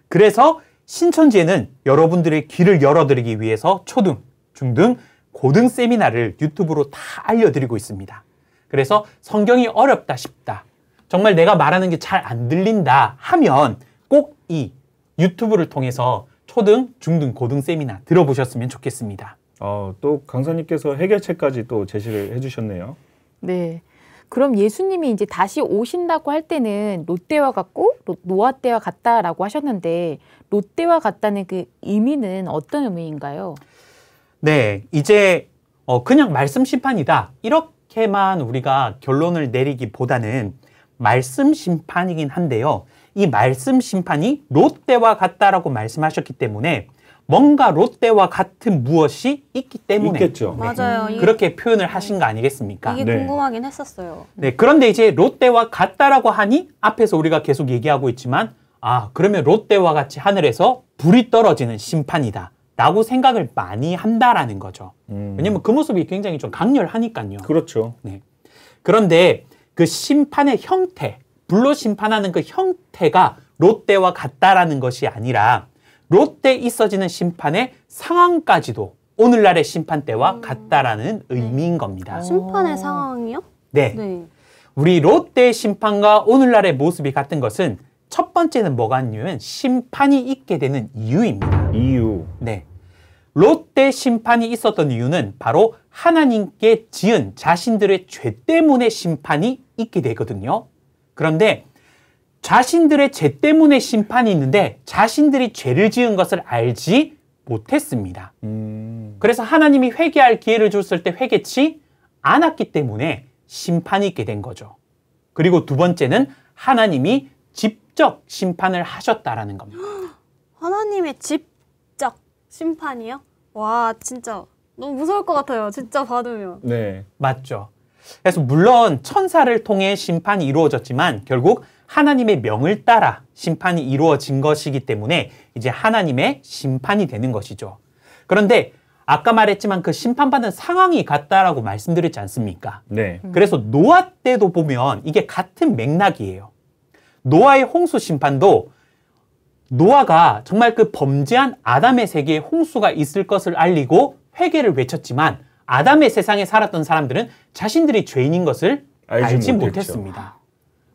Speaker 4: 그래서 신천지에는 여러분들의 귀를 열어드리기 위해서 초등, 중등, 고등 세미나를 유튜브로 다 알려드리고 있습니다. 그래서 성경이 어렵다 싶다. 정말 내가 말하는 게 잘 안 들린다 하면 꼭 이 유튜브를 통해서 초등, 중등, 고등 세미나 들어보셨으면 좋겠습니다.
Speaker 2: 또 강사님께서 해결책까지 또 제시를 해주셨네요.
Speaker 3: 네. 그럼 예수님이 이제 다시 오신다고 할 때는 롯데와 같고 노아 때와 같다라고 하셨는데 롯데와 같다는 그 의미는 어떤 의미인가요?
Speaker 4: 네, 이제 그냥 말씀 심판이다. 이렇게만 우리가 결론을 내리기보다는 말씀 심판이긴 한데요. 이 말씀 심판이 롯데와 같다라고 말씀하셨기 때문에 뭔가 롯데와 같은 무엇이 있기 때문에
Speaker 2: 있겠죠.
Speaker 5: 맞아요.
Speaker 4: 그렇게 표현을 하신 거 아니겠습니까?
Speaker 5: 이게
Speaker 2: 네.
Speaker 5: 궁금하긴 했었어요.
Speaker 4: 네, 그런데 이제 롯데와 같다라고 하니 앞에서 우리가 계속 얘기하고 있지만 그러면 롯데와 같이 하늘에서 불이 떨어지는 심판이다 라고 생각을 많이 한다라는 거죠. 왜냐면 그 모습이 굉장히 좀 강렬하니까요.
Speaker 2: 그렇죠.
Speaker 4: 네. 그런데 그 심판의 형태, 불로 심판하는 그 형태가 롯데와 같다라는 것이 아니라 롯데에 있어지는 심판의 상황까지도 오늘날의 심판 때와 같다라는 의미인 겁니다.
Speaker 5: 심판의 상황이요?
Speaker 4: 네.
Speaker 5: 네.
Speaker 4: 우리 롯데의 심판과 오늘날의 모습이 같은 것은 첫 번째는 뭐가 아니면 심판이 있게 되는 이유입니다.
Speaker 2: 이유.
Speaker 4: 네. 롯데 심판이 있었던 이유는 바로 하나님께 지은 자신들의 죄 때문에 심판이 있게 되거든요. 그런데 자신들의 죄 때문에 심판이 있는데 자신들이 죄를 지은 것을 알지 못했습니다. 그래서 하나님이 회개할 기회를 줬을 때 회개치 않았기 때문에 심판이 있게 된 거죠. 그리고 두 번째는 하나님이 직접 심판을 하셨다라는 겁니다.
Speaker 5: 하나님의 직접 심판이요? 와, 진짜 너무 무서울 것 같아요. 진짜 받으면.
Speaker 2: 네.
Speaker 4: 맞죠. 그래서 물론 천사를 통해 심판이 이루어졌지만 결국 하나님의 명을 따라 심판이 이루어진 것이기 때문에 이제 하나님의 심판이 되는 것이죠. 그런데 아까 말했지만 그 심판받는 상황이 같다라고 말씀드렸지 않습니까?
Speaker 2: 네.
Speaker 4: 그래서 노아 때도 보면 이게 같은 맥락이에요. 노아의 홍수 심판도 노아가 정말 그 범죄한 아담의 세계에 홍수가 있을 것을 알리고 회개를 외쳤지만 아담의 세상에 살았던 사람들은 자신들이 죄인인 것을 알지 못했습니다.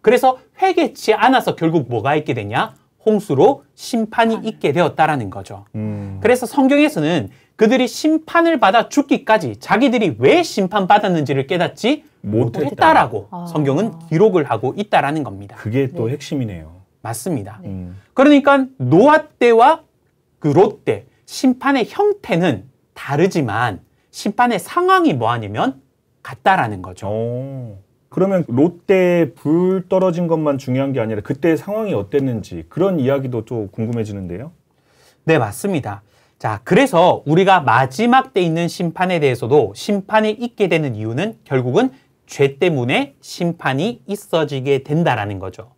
Speaker 4: 그래서 회개치 않아서 결국 뭐가 있게 되냐? 홍수로 심판이 있게 되었다라는 거죠. 그래서 성경에서는 그들이 심판을 받아 죽기까지 자기들이 왜 심판받았는지를 깨닫지 못했다라고 성경은 기록을 하고 있다라는 겁니다.
Speaker 2: 그게 또 핵심이네요.
Speaker 4: 맞습니다. 그러니까 노아 때와 그 롯 때 심판의 형태는 다르지만 심판의 상황이 뭐하냐면 같다라는 거죠.
Speaker 2: 그러면 롯데 불 떨어진 것만 중요한 게 아니라 그때 상황이 어땠는지 그런 이야기도 좀 궁금해지는데요.
Speaker 4: 네, 맞습니다. 자, 그래서 우리가 마지막 때 있는 심판에 대해서도 심판이 있게 되는 이유는 결국은 죄 때문에 심판이 있어지게 된다라는 거죠.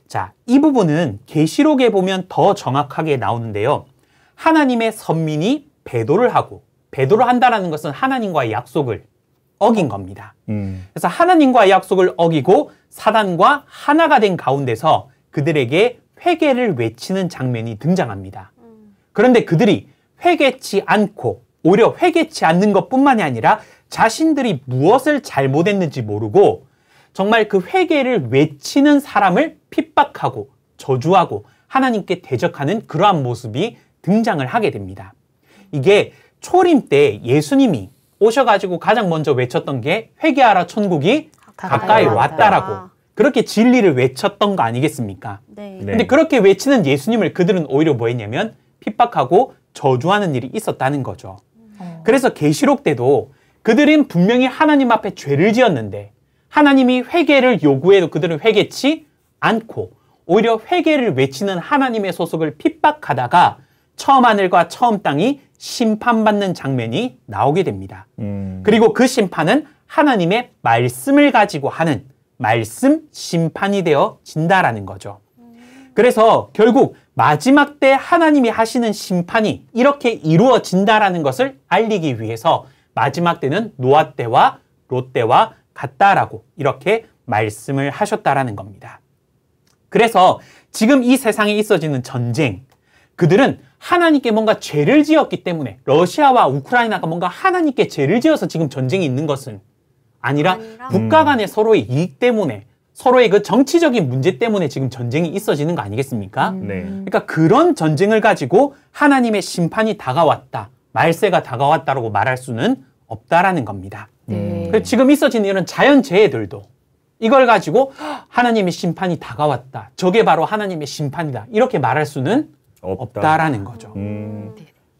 Speaker 4: 자, 이 부분은 계시록에 보면 더 정확하게 나오는데요. 하나님의 선민이 배도를 한다라는 것은 하나님과의 약속을 어긴 겁니다. 그래서 하나님과의 약속을 어기고 사단과 하나가 된 가운데서 그들에게 회개를 외치는 장면이 등장합니다. 그런데 그들이 회개치 않고 오히려 회개치 않는 것뿐만이 아니라 자신들이 무엇을 잘못했는지 모르고 정말 그 회개를 외치는 사람을 핍박하고 저주하고 하나님께 대적하는 그러한 모습이 등장을 하게 됩니다. 이게 초림 때 예수님이 오셔가지고 가장 먼저 외쳤던 게 회개하라 천국이 가까이 왔다라고 그렇게 진리를 외쳤던 거 아니겠습니까?
Speaker 5: 네.
Speaker 4: 근데 그렇게 외치는 예수님을 그들은 오히려 뭐 했냐면 핍박하고 저주하는 일이 있었다는 거죠. 그래서 계시록 때도 그들은 분명히 하나님 앞에 죄를 지었는데 하나님이 회개를 요구해도 그들은 회개치 않고 오히려 회개를 외치는 하나님의 소속을 핍박하다가 처음 하늘과 처음 땅이 심판받는 장면이 나오게 됩니다. 그리고 그 심판은 하나님의 말씀을 가지고 하는 말씀 심판이 되어진다라는 거죠. 그래서 결국 마지막 때 하나님이 하시는 심판이 이렇게 이루어진다라는 것을 알리기 위해서 마지막 때는 노아 때와 롯 때와 같다라고 이렇게 말씀을 하셨다라는 겁니다. 그래서 지금 이 세상에 있어지는 전쟁, 그들은 하나님께 뭔가 죄를 지었기 때문에 러시아와 우크라이나가 뭔가 하나님께 죄를 지어서 지금 전쟁이 있는 것은 아니라 국가 간의 서로의 이익 때문에 서로의 그 정치적인 문제 때문에 지금 전쟁이 있어지는 거 아니겠습니까?
Speaker 2: 네.
Speaker 4: 그러니까 그런 전쟁을 가지고 하나님의 심판이 다가왔다, 말세가 다가왔다라고 말할 수는 없다라는 겁니다. 그래서 지금 있어지는 이런 자연재해들도 이걸 가지고 하나님의 심판이 다가왔다, 저게 바로 하나님의 심판이다 이렇게 말할 수는 없다라는 거죠.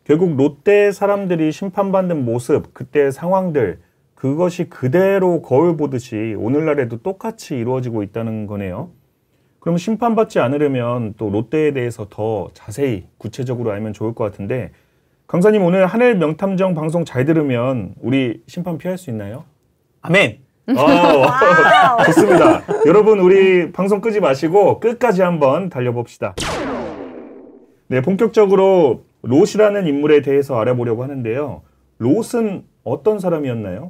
Speaker 2: 결국 롯데 사람들이 심판받는 모습, 그때 상황들 그것이 그대로 거울 보듯이 오늘날에도 똑같이 이루어지고 있다는 거네요. 그럼 심판받지 않으려면 또 롯데에 대해서 더 자세히 구체적으로 알면 좋을 것 같은데 강사님 오늘 하늘 명탐정 방송 잘 들으면 우리 심판 피할 수 있나요?
Speaker 4: 아멘.
Speaker 2: 좋습니다. 여러분 우리 방송 끄지 마시고 끝까지 한번 달려봅시다. 네, 본격적으로 롯이라는 인물에 대해서 알아보려고 하는데요. 롯은 어떤 사람이었나요?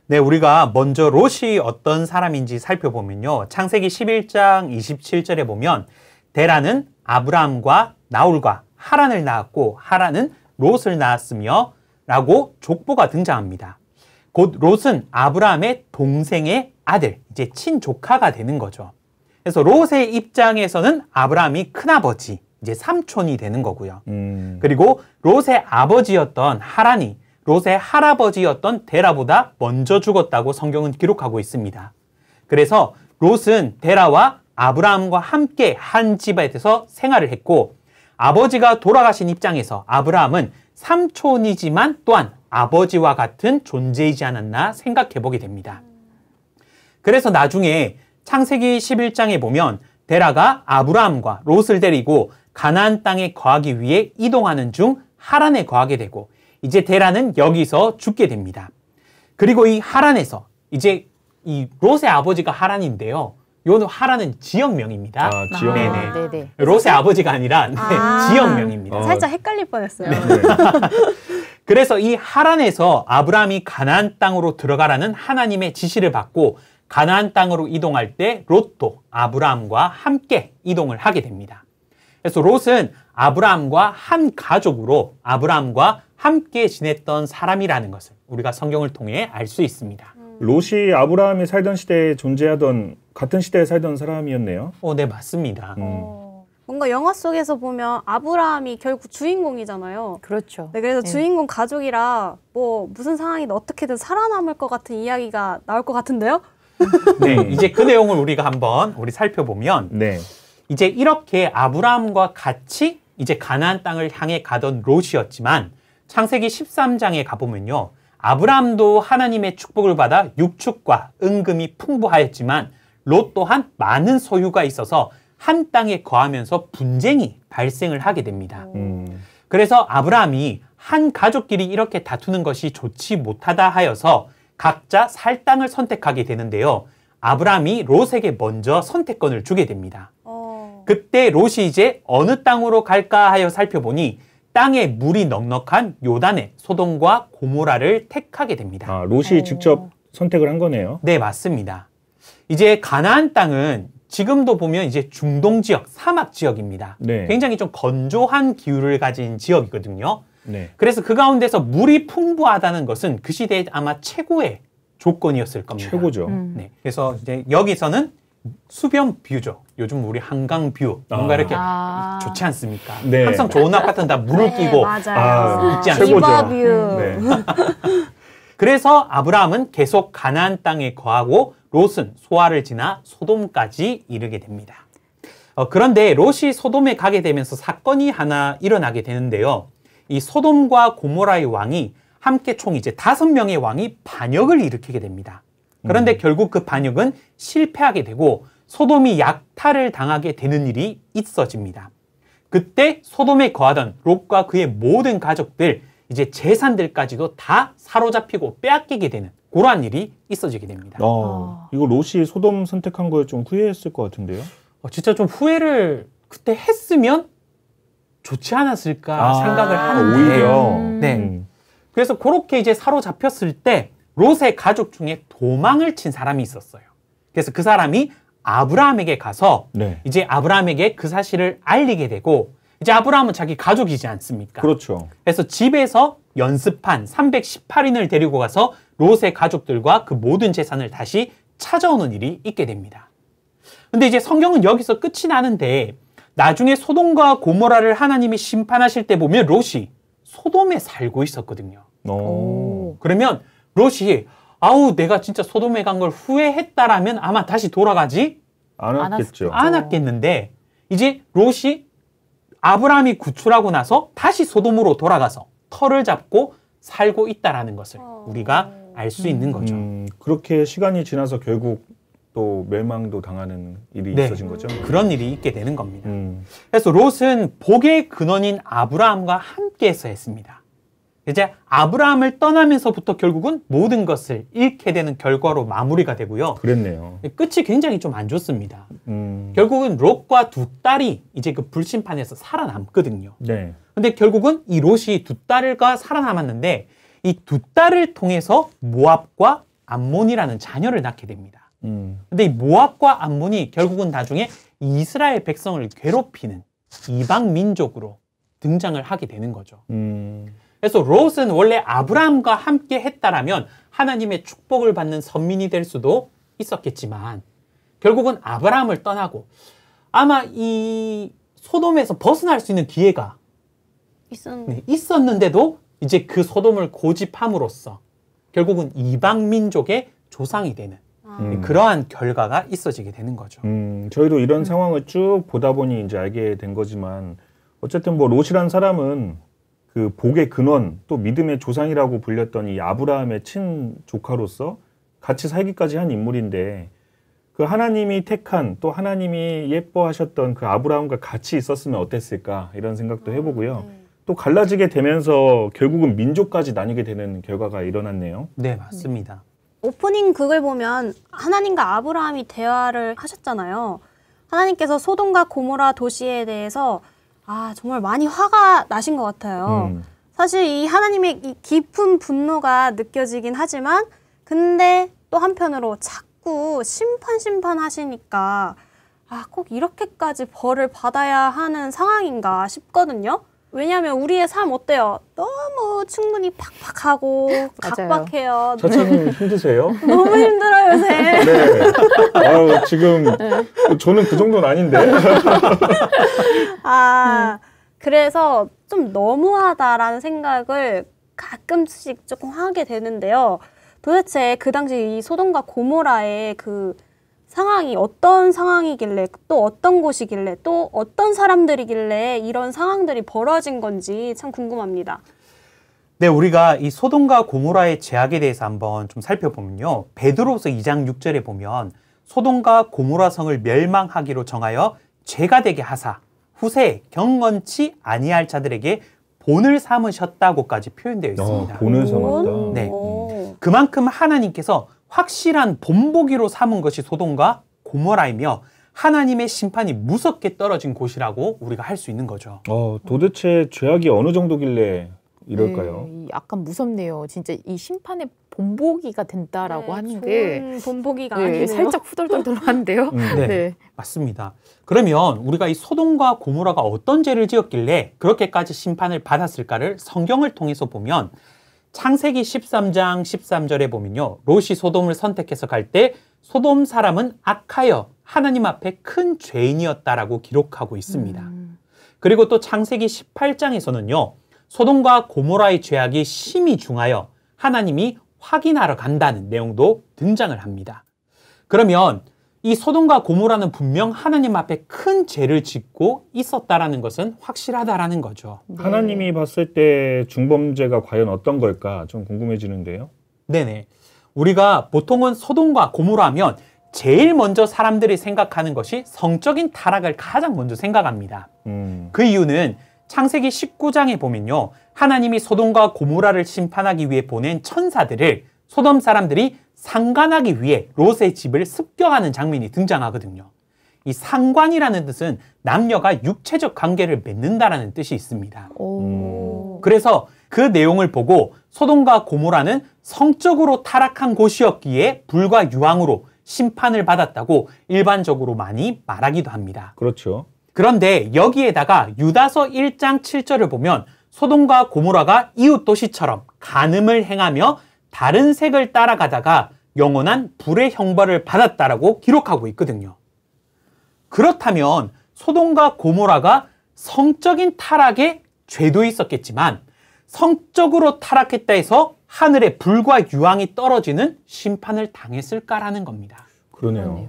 Speaker 4: 네, 우리가 먼저 롯이 어떤 사람인지 살펴보면요. 창세기 11장 27절에 보면 데라는 아브라함과 나홀과 하란을 낳았고 하란은 롯을 낳았으며 라고 족보가 등장합니다. 곧 롯은 아브라함의 동생의 아들, 이제 친조카가 되는 거죠. 그래서 롯의 입장에서는 아브라함이 큰아버지, 이제 삼촌이 되는 거고요. 그리고 롯의 아버지였던 하란이 롯의 할아버지였던 데라보다 먼저 죽었다고 성경은 기록하고 있습니다. 그래서 롯은 데라와 아브라함과 함께 한 집에서 생활을 했고 아버지가 돌아가신 입장에서 아브라함은 삼촌이지만 또한 아버지와 같은 존재이지 않았나 생각해 보게 됩니다. 그래서 나중에 창세기 11장에 보면 데라가 아브라함과 롯을 데리고 가나안 땅에 거하기 위해 이동하는 중 하란에 거하게 되고 이제 데라는 여기서 죽게 됩니다. 그리고 이 하란에서 이제 이 롯의 아버지가 하란인데요. 요 하란은 지역명입니다.
Speaker 2: 지역명.
Speaker 3: 네네.
Speaker 4: 롯의 아버지가 아니라 지역명입니다.
Speaker 5: 살짝 헷갈릴 뻔했어요.
Speaker 2: 네.
Speaker 4: 그래서 이 하란에서 아브라함이 가나안 땅으로 들어가라는 하나님의 지시를 받고 가나안 땅으로 이동할 때 롯도 아브라함과 함께 이동을 하게 됩니다. 그래서 롯은 아브라함과 한 가족으로 아브라함과 함께 지냈던 사람이라는 것을 우리가 성경을 통해 알 수 있습니다.
Speaker 2: 롯이 아브라함이 살던 시대에 존재하던 같은 시대에 살던 사람이었네요.
Speaker 4: 네, 맞습니다.
Speaker 5: 뭔가 영화 속에서 보면 아브라함이 결국 주인공이잖아요.
Speaker 3: 그렇죠.
Speaker 5: 네, 그래서
Speaker 3: 네.
Speaker 5: 주인공 가족이라 뭐 무슨 상황이든 어떻게든 살아남을 것 같은 이야기가 나올 것 같은데요?
Speaker 4: 네, 이제 그 내용을 우리가 한번 살펴보면
Speaker 2: 네.
Speaker 4: 이제 이렇게 아브라함과 같이 이제 가나안 땅을 향해 가던 롯이었지만 창세기 13장에 가보면요. 아브라함도 하나님의 축복을 받아 육축과 은금이 풍부하였지만 롯 또한 많은 소유가 있어서 한 땅에 거하면서 분쟁이 발생을 하게 됩니다. 그래서 아브라함이 한 가족끼리 이렇게 다투는 것이 좋지 못하다 하여서 각자 살 땅을 선택하게 되는데요. 아브라함이 롯에게 먼저 선택권을 주게 됩니다. 그때 롯이 이제 어느 땅으로 갈까 하여 살펴보니 땅에 물이 넉넉한 요단의 소돔과 고모라를 택하게 됩니다.
Speaker 2: 롯이 직접 선택을 한 거네요.
Speaker 4: 네, 맞습니다. 이제 가나안 땅은 지금도 보면 이제 중동 지역, 사막 지역입니다.
Speaker 2: 네.
Speaker 4: 굉장히 좀 건조한 기후를 가진 지역이거든요.
Speaker 2: 네.
Speaker 4: 그래서 그 가운데서 물이 풍부하다는 것은 그 시대에 아마 최고의 조건이었을 겁니다.
Speaker 2: 최고죠.
Speaker 4: 네. 그래서 이제 여기서는 수변 뷰죠. 요즘 우리 한강 뷰 뭔가 이렇게 좋지 않습니까?
Speaker 2: 네.
Speaker 4: 항상 좋은 아파트는 다 물을 끼고
Speaker 5: 맞아요.
Speaker 4: 있지
Speaker 2: 최고죠.
Speaker 4: 않습니까?
Speaker 5: 리버뷰.
Speaker 2: 네.
Speaker 4: 그래서 아브라함은 계속 가나안 땅에 거하고 롯은 소아를 지나 소돔까지 이르게 됩니다. 그런데 롯이 소돔에 가게 되면서 사건이 하나 일어나게 되는데요. 이 소돔과 고모라의 왕이 함께 총 이제 5명의 왕이 반역을 일으키게 됩니다. 그런데 결국 그 반역은 실패하게 되고 소돔이 약탈을 당하게 되는 일이 있어집니다. 그때 소돔에 거하던 롯과 그의 모든 가족들, 이제 재산들까지도 다 사로잡히고 빼앗기게 되는 그러한 일이 있어지게 됩니다.
Speaker 2: 이거 롯이 소돔 선택한 거에 좀 후회했을 것 같은데요.
Speaker 4: 진짜 좀 후회를 그때 했으면 좋지 않았을까 생각을 하는데
Speaker 2: 오히려.
Speaker 4: 네. 그래서 그렇게 이제 사로잡혔을 때 롯의 가족 중에 도망을 친 사람이 있었어요. 그래서 그 사람이 아브라함에게 가서
Speaker 2: 네.
Speaker 4: 이제 아브라함에게 그 사실을 알리게 되고 이제 아브라함은 자기 가족이지 않습니까?
Speaker 2: 그렇죠.
Speaker 4: 그래서 집에서 연습한 318인을 데리고 가서 롯의 가족들과 그 모든 재산을 다시 찾아오는 일이 있게 됩니다. 근데 이제 성경은 여기서 끝이 나는데 나중에 소돔과 고모라를 하나님이 심판하실 때 보면 롯이 소돔에 살고 있었거든요. 그러면 롯이 내가 진짜 소돔에 간 걸 후회했다라면 아마 다시 돌아가지 않았겠는데 이제 롯이 아브라함이 구출하고 나서 다시 소돔으로 돌아가서 터를 잡고 살고 있다라는 것을 우리가 알 수 있는 거죠.
Speaker 2: 그렇게 시간이 지나서 결국 또 멸망도 당하는 일이
Speaker 4: 네.
Speaker 2: 있어진 거죠.
Speaker 4: 그런 일이 있게 되는 겁니다. 그래서 롯은 복의 근원인 아브라함과 함께해서 했습니다. 이제 아브라함을 떠나면서부터 결국은 모든 것을 잃게 되는 결과로 마무리가 되고요.
Speaker 2: 그랬네요.
Speaker 4: 끝이 굉장히 좀 안 좋습니다. 결국은 롯과 두 딸이 이제 그 불심판에서 살아남거든요.
Speaker 2: 네.
Speaker 4: 근데 결국은 이 롯이 두 딸과 살아남았는데 이 두 딸을 통해서 모압과 암몬이라는 자녀를 낳게 됩니다. 근데 이 모압과 암몬이 결국은 나중에 이스라엘 백성을 괴롭히는 이방 민족으로 등장을 하게 되는 거죠. 그래서 롯은 원래 아브라함과 함께 했다라면 하나님의 축복을 받는 선민이 될 수도 있었겠지만 결국은 아브라함을 떠나고 아마 이 소돔에서 벗어날 수 있는 기회가 있었는데도 이제 그 소돔을 고집함으로써 결국은 이방 민족의 조상이 되는 그러한 결과가 있어지게 되는 거죠.
Speaker 2: 저희도 이런 상황을 쭉 보다 보니 이제 알게 된 거지만 어쨌든 뭐 롯이란 사람은 그 복의 근원 또 믿음의 조상이라고 불렸던 이 아브라함의 친조카로서 같이 살기까지 한 인물인데 그 하나님이 택한 또 하나님이 예뻐하셨던 그 아브라함과 같이 있었으면 어땠을까 이런 생각도 해보고요. 또 갈라지게 되면서 결국은 민족까지 나뉘게 되는 결과가 일어났네요.
Speaker 4: 네, 맞습니다.
Speaker 5: 오프닝 극을 보면 하나님과 아브라함이 대화를 하셨잖아요. 하나님께서 소돔과 고모라 도시에 대해서 정말 많이 화가 나신 것 같아요. 사실 이 하나님의 이 깊은 분노가 느껴지긴 하지만 근데 또 한편으로 자꾸 심판 하시니까 꼭 이렇게까지 벌을 받아야 하는 상황인가 싶거든요. 왜냐하면 우리의 삶 어때요? 너무 충분히 팍팍하고 각박해요.
Speaker 2: 차차님 힘드세요?
Speaker 5: 너무 힘들어요 요새.
Speaker 2: 네. 지금 저는 그 정도는 아닌데.
Speaker 5: 그래서 좀 너무하다라는 생각을 가끔씩 조금 하게 되는데요. 도대체 그 당시 이 소돔과 고모라의 그 상황이 어떤 상황이길래 또 어떤 곳이길래 또 어떤 사람들이길래 이런 상황들이 벌어진 건지 참 궁금합니다.
Speaker 4: 네, 우리가 이 소돔과 고모라의 죄악에 대해서 한번 좀 살펴보면요. 베드로후서 2장 6절에 보면 소돔과 고모라 성을 멸망하기로 정하여 죄가 되게 하사 후세 경건치 아니할 자들에게 본을 삼으셨다고까지 표현되어 있습니다.
Speaker 2: 본을 삼았다.
Speaker 4: 네. 그만큼 하나님께서 확실한 본보기로 삼은 것이 소돔과 고모라이며 하나님의 심판이 무섭게 떨어진 곳이라고 우리가 할 수 있는 거죠.
Speaker 2: 도대체 죄악이 어느 정도길래 이럴까요?
Speaker 3: 네, 약간 무섭네요. 진짜 이 심판의 본보기가 된다라고 하는 게
Speaker 5: 본보기가 아니네요.
Speaker 3: 살짝 후덜덜덜한데요.
Speaker 4: 네, 맞습니다. 그러면 우리가 이 소돔과 고모라가 어떤 죄를 지었길래 그렇게까지 심판을 받았을까를 성경을 통해서 보면 창세기 13장 13절에 보면요. 롯이 소돔을 선택해서 갈 때 소돔 사람은 악하여 하나님 앞에 큰 죄인이었다라고 기록하고 있습니다. 그리고 또 창세기 18장에서는요. 소돔과 고모라의 죄악이 심히 중하여 하나님이 확인하러 간다는 내용도 등장을 합니다. 그러면 이 소돔과 고모라는 분명 하나님 앞에 큰 죄를 짓고 있었다라는 것은 확실하다라는 거죠.
Speaker 2: 하나님이 봤을 때 중범죄가 과연 어떤 걸까 좀 궁금해지는데요.
Speaker 4: 네네. 우리가 보통은 소돔과 고모라 하면 제일 먼저 사람들이 생각하는 것이 성적인 타락을 가장 먼저 생각합니다. 그 이유는 창세기 19장에 보면요. 하나님이 소돔과 고모라를 심판하기 위해 보낸 천사들을 소돔 사람들이 상관하기 위해 롯의 집을 습격하는 장면이 등장하거든요. 이 상관이라는 뜻은 남녀가 육체적 관계를 맺는다라는 뜻이 있습니다. 그래서 그 내용을 보고 소돔과 고모라는 성적으로 타락한 곳이었기에 불과 유황으로 심판을 받았다고 일반적으로 많이 말하기도 합니다.
Speaker 2: 그렇죠.
Speaker 4: 그런데 여기에다가 유다서 1장 7절을 보면 소돔과 고모라가 이웃 도시처럼 간음을 행하며 다른 색을 따라가다가 영원한 불의 형벌을 받았다라고 기록하고 있거든요. 그렇다면 소돔과 고모라가 성적인 타락에 죄도 있었겠지만 성적으로 타락했다 해서 하늘에 불과 유황이 떨어지는 심판을 당했을까라는 겁니다.
Speaker 2: 그러네요.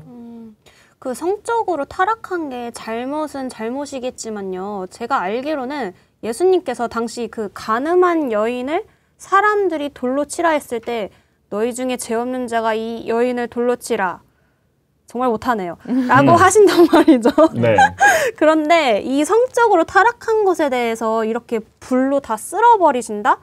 Speaker 5: 그 성적으로 타락한 게 잘못은 잘못이겠지만요. 제가 알기로는 예수님께서 당시 그 간음한 여인을 사람들이 돌로 치라 했을 때 너희 중에 죄 없는 자가 이 여인을 돌로 치라. 정말 못하네요. 라고 하신단 말이죠.
Speaker 2: 네.
Speaker 5: 그런데 이 성적으로 타락한 것에 대해서 이렇게 불로 다 쓸어버리신다?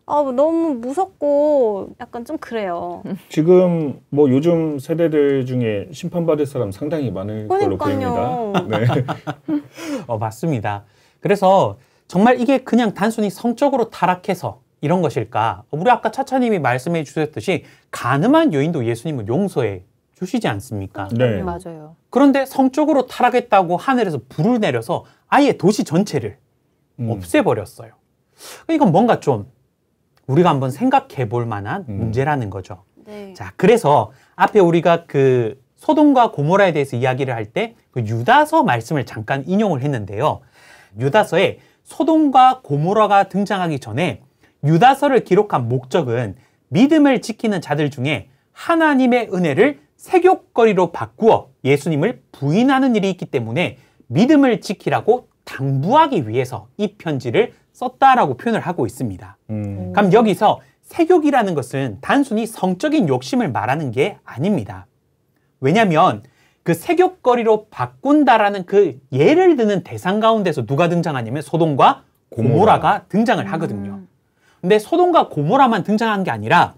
Speaker 5: 너무 무섭고 약간 좀 그래요.
Speaker 2: 지금 뭐 요즘 세대들 중에 심판받을 사람 상당히 많을 걸로
Speaker 5: 그러니까요.
Speaker 2: 보입니다. 네.
Speaker 4: 맞습니다. 그래서 정말 이게 그냥 단순히 성적으로 타락해서 이런 것일까? 우리 아까 차차님이 말씀해 주셨듯이 가늠한 여인도 예수님은 용서해 주시지 않습니까?
Speaker 2: 네.
Speaker 3: 맞아요.
Speaker 4: 그런데 성적으로 타락했다고 하늘에서 불을 내려서 아예 도시 전체를 없애버렸어요. 이건 뭔가 좀 우리가 한번 생각해 볼 만한 문제라는 거죠.
Speaker 5: 네.
Speaker 4: 자, 그래서 앞에 우리가 그 소돔과 고모라에 대해서 이야기를 할 때 그 유다서 말씀을 잠깐 인용을 했는데요. 유다서에 소돔과 고모라가 등장하기 전에 유다서를 기록한 목적은 믿음을 지키는 자들 중에 하나님의 은혜를 세욕거리로 바꾸어 예수님을 부인하는 일이 있기 때문에 믿음을 지키라고 당부하기 위해서 이 편지를 썼다라고 표현을 하고 있습니다. 그럼 여기서 세욕이라는 것은 단순히 성적인 욕심을 말하는 게 아닙니다. 왜냐하면 그 세욕거리로 바꾼다라는 그 예를 드는 대상 가운데서 누가 등장하냐면 소돔과 고모라가 등장을 하거든요. 근데 소돔과 고모라만 등장한 게 아니라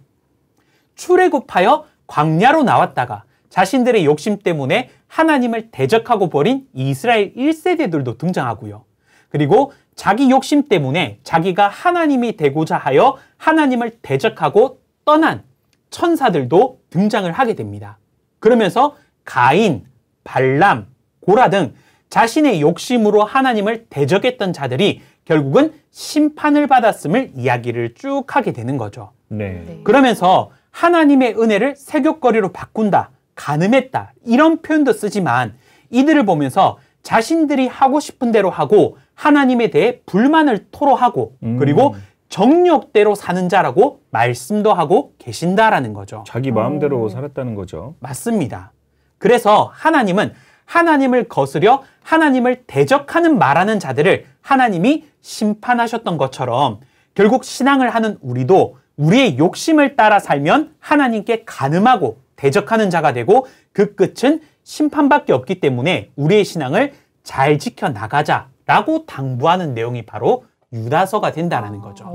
Speaker 4: 출애굽하여 광야로 나왔다가 자신들의 욕심 때문에 하나님을 대적하고 버린 이스라엘 1세대들도 등장하고요. 그리고 자기 욕심 때문에 자기가 하나님이 되고자 하여 하나님을 대적하고 떠난 천사들도 등장을 하게 됩니다. 그러면서 가인, 발람, 고라 등 자신의 욕심으로 하나님을 대적했던 자들이 결국은 심판을 받았음을 이야기를 쭉 하게 되는 거죠.
Speaker 2: 네.
Speaker 4: 그러면서 하나님의 은혜를 세욕거리로 바꾼다, 간음했다 이런 표현도 쓰지만 이들을 보면서 자신들이 하고 싶은 대로 하고 하나님에 대해 불만을 토로하고 그리고 정욕대로 사는 자라고 말씀도 하고 계신다라는 거죠.
Speaker 2: 자기 마음대로 살았다는 거죠.
Speaker 4: 맞습니다. 그래서 하나님은 하나님을 거스려 하나님을 대적하는 말하는 자들을 하나님이 심판하셨던 것처럼 결국 신앙을 하는 우리도 우리의 욕심을 따라 살면 하나님께 간음하고 대적하는 자가 되고 그 끝은 심판밖에 없기 때문에 우리의 신앙을 잘 지켜나가자라고 당부하는 내용이 바로 유다서가 된다는 거죠.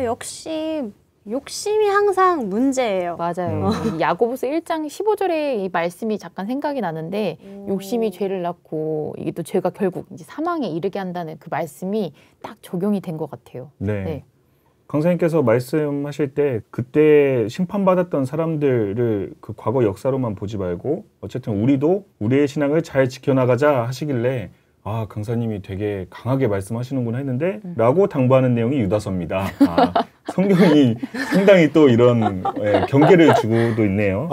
Speaker 5: 역시 욕심이 항상 문제예요.
Speaker 3: 맞아요. 이 야고보서 1장 15절에 이 말씀이 잠깐 생각이 나는데 욕심이 죄를 낳고 이게 또 죄가 결국 이제 사망에 이르게 한다는 그 말씀이 딱 적용이 된 것 같아요.
Speaker 2: 네.
Speaker 3: 네.
Speaker 2: 강사님께서 말씀하실 때 그때 심판받았던 사람들을 그 과거 역사로만 보지 말고 어쨌든 우리도 우리의 신앙을 잘 지켜나가자 하시길래 아 강사님이 되게 강하게 말씀하시는구나 했는데 라고 당부하는 내용이 유다서입니다. 성경이 상당히 또 이런 경계를 주고도 있네요.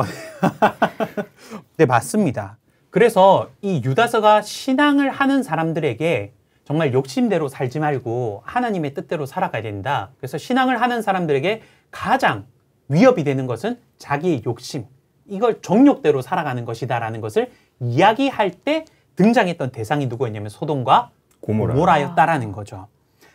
Speaker 4: 네, 맞습니다. 그래서 이 유다서가 신앙을 하는 사람들에게 정말 욕심대로 살지 말고 하나님의 뜻대로 살아가야 된다. 그래서 신앙을 하는 사람들에게 가장 위협이 되는 것은 자기의 욕심, 이걸 정욕대로 살아가는 것이다라는 것을 이야기할 때 등장했던 대상이 누구였냐면 소돔과 고모라였다라는 거죠.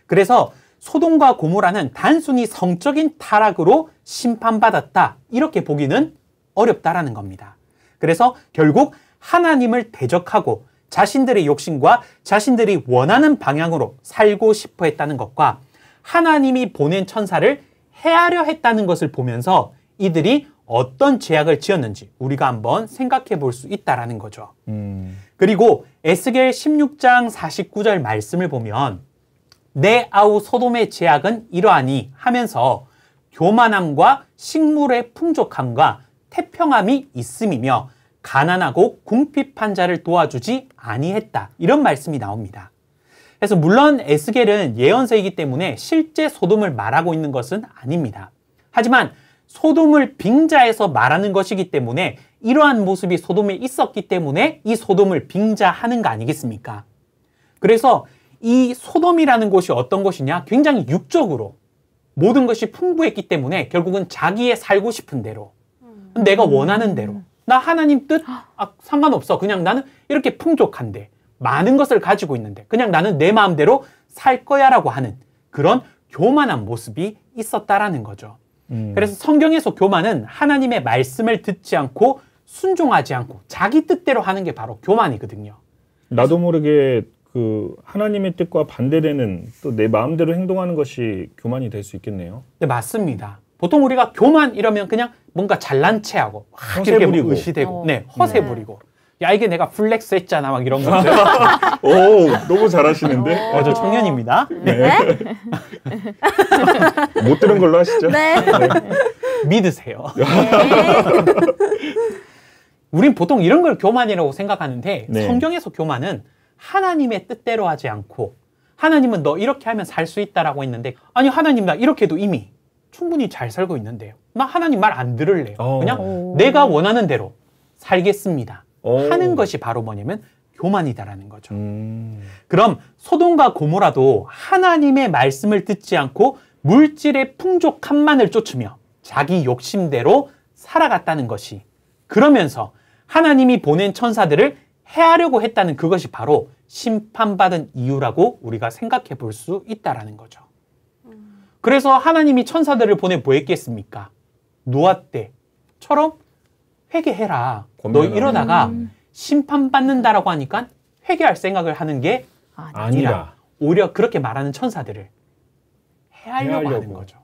Speaker 4: 그래서 소돔과 고모라는 단순히 성적인 타락으로 심판받았다 이렇게 보기는 어렵다라는 겁니다. 그래서 결국 하나님을 대적하고 자신들의 욕심과 자신들이 원하는 방향으로 살고 싶어 했다는 것과 하나님이 보낸 천사를 해하려 했다는 것을 보면서 이들이 어떤 죄악을 지었는지 우리가 한번 생각해 볼 수 있다라는 거죠. 그리고 에스겔 16장 49절 말씀을 보면 내 아우 소돔의 죄악은 이러하니 하면서 교만함과 식물의 풍족함과 태평함이 있음이며 가난하고 궁핍한 자를 도와주지 아니했다. 이런 말씀이 나옵니다. 그래서 물론 에스겔은 예언서이기 때문에 실제 소돔을 말하고 있는 것은 아닙니다. 하지만 소돔을 빙자해서 말하는 것이기 때문에 이러한 모습이 소돔에 있었기 때문에 이 소돔을 빙자하는 거 아니겠습니까? 그래서 이 소돔이라는 곳이 어떤 곳이냐? 굉장히 육적으로 모든 것이 풍부했기 때문에 결국은 자기의 살고 싶은 대로 내가 원하는 대로 나 하나님 뜻? 상관없어. 그냥 나는 이렇게 풍족한데 많은 것을 가지고 있는데 그냥 나는 내 마음대로 살 거야 라고 하는 그런 교만한 모습이 있었다라는 거죠. 그래서 성경에서 교만은 하나님의 말씀을 듣지 않고 순종하지 않고 자기 뜻대로 하는 게 바로 교만이거든요.
Speaker 2: 나도 모르게 그 하나님의 뜻과 반대되는 또 내 마음대로 행동하는 것이 교만이 될 수 있겠네요.
Speaker 4: 네, 맞습니다. 보통 우리가 교만 이러면 그냥 뭔가 잘난 체하고
Speaker 2: 허세
Speaker 4: 이렇게
Speaker 2: 부리고.
Speaker 4: 의시되고 네, 허세
Speaker 5: 네.
Speaker 4: 부리고 야 이게 내가 플렉스 했잖아 막 이런 것들.
Speaker 2: 오, 너무 잘하시는데?
Speaker 4: 저 청년입니다.
Speaker 2: 네. 못 들은 걸로 하시죠.
Speaker 5: 네.
Speaker 4: 믿으세요.
Speaker 5: 네.
Speaker 4: 우린 보통 이런 걸 교만이라고 생각하는데
Speaker 2: 네.
Speaker 4: 성경에서 교만은 하나님의 뜻대로 하지 않고 하나님은 너 이렇게 하면 살 수 있다라고 했는데 아니 하나님 나 이렇게 해도 이미 충분히 잘 살고 있는데요. 나 하나님 말 안 들을래요. 그냥 내가 원하는 대로 살겠습니다. 하는 것이 바로 뭐냐면 교만이다라는 거죠. 그럼 소돔과 고모라도 하나님의 말씀을 듣지 않고 물질의 풍족함만을 쫓으며 자기 욕심대로 살아갔다는 것이 그러면서 하나님이 보낸 천사들을 해하려고 했다는 그것이 바로 심판받은 이유라고 우리가 생각해 볼 수 있다라는 거죠. 그래서 하나님이 천사들을 보내 뭐 했겠습니까? 노아 때처럼 회개해라. 너 이러다가 심판받는다라고 하니까 회개할 생각을 하는 게 아니라 오히려 그렇게 말하는 천사들을 해하려고 하는 거죠.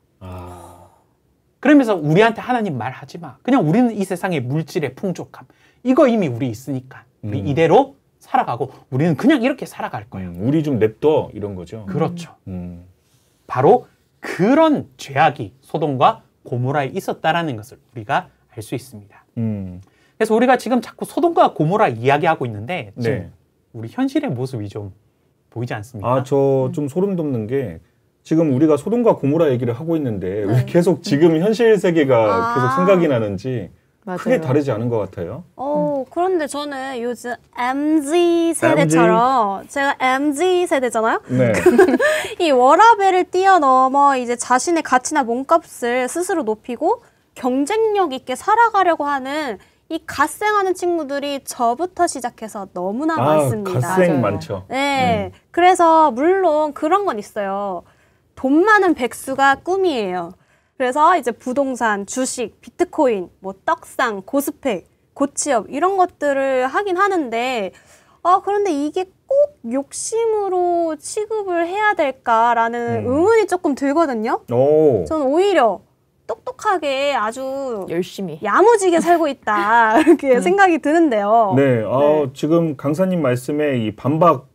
Speaker 4: 그러면서 우리한테 하나님 말하지 마. 그냥 우리는 이 세상의 물질의 풍족함. 이거 이미 우리 있으니까 우리 이대로 살아가고 우리는 그냥 이렇게 살아갈 거예요.
Speaker 2: 우리 좀 냅둬 이런 거죠.
Speaker 4: 그렇죠. 바로 그런 죄악이 소돔과 고모라에 있었다라는 것을 우리가 알 수 있습니다. 그래서 우리가 지금 자꾸 소돔과 고모라 이야기하고 있는데 지금
Speaker 2: 네.
Speaker 4: 우리 현실의 모습이 좀 보이지 않습니까?
Speaker 2: 아, 저 좀 소름 돋는 게 지금 우리가 소돔과 고모라 얘기를 하고 있는데 왜 계속 지금 현실 세계가 계속 생각이 나는지 크게 다르지 않은 것 같아요.
Speaker 5: 그런데 저는 요즘 MZ 세대처럼 제가 MZ 세대잖아요.
Speaker 2: 네.
Speaker 5: 이 워라밸을 뛰어넘어 이제 자신의 가치나 몸값을 스스로 높이고 경쟁력 있게 살아가려고 하는 이 갓생하는 친구들이 저부터 시작해서 너무나 많습니다.
Speaker 2: 갓생 많죠.
Speaker 5: 네. 그래서 물론 그런 건 있어요. 돈 많은 백수가 꿈이에요. 그래서 이제 부동산, 주식, 비트코인, 뭐 떡상, 고스펙, 고취업 이런 것들을 하긴 하는데 그런데 이게 꼭 욕심으로 취급을 해야 될까라는 의문이 조금 들거든요. 저는 오히려 똑똑하게 아주
Speaker 3: 열심히
Speaker 5: 야무지게 살고 있다 이렇게 생각이 드는데요.
Speaker 2: 네, 지금 강사님 말씀에 이 반박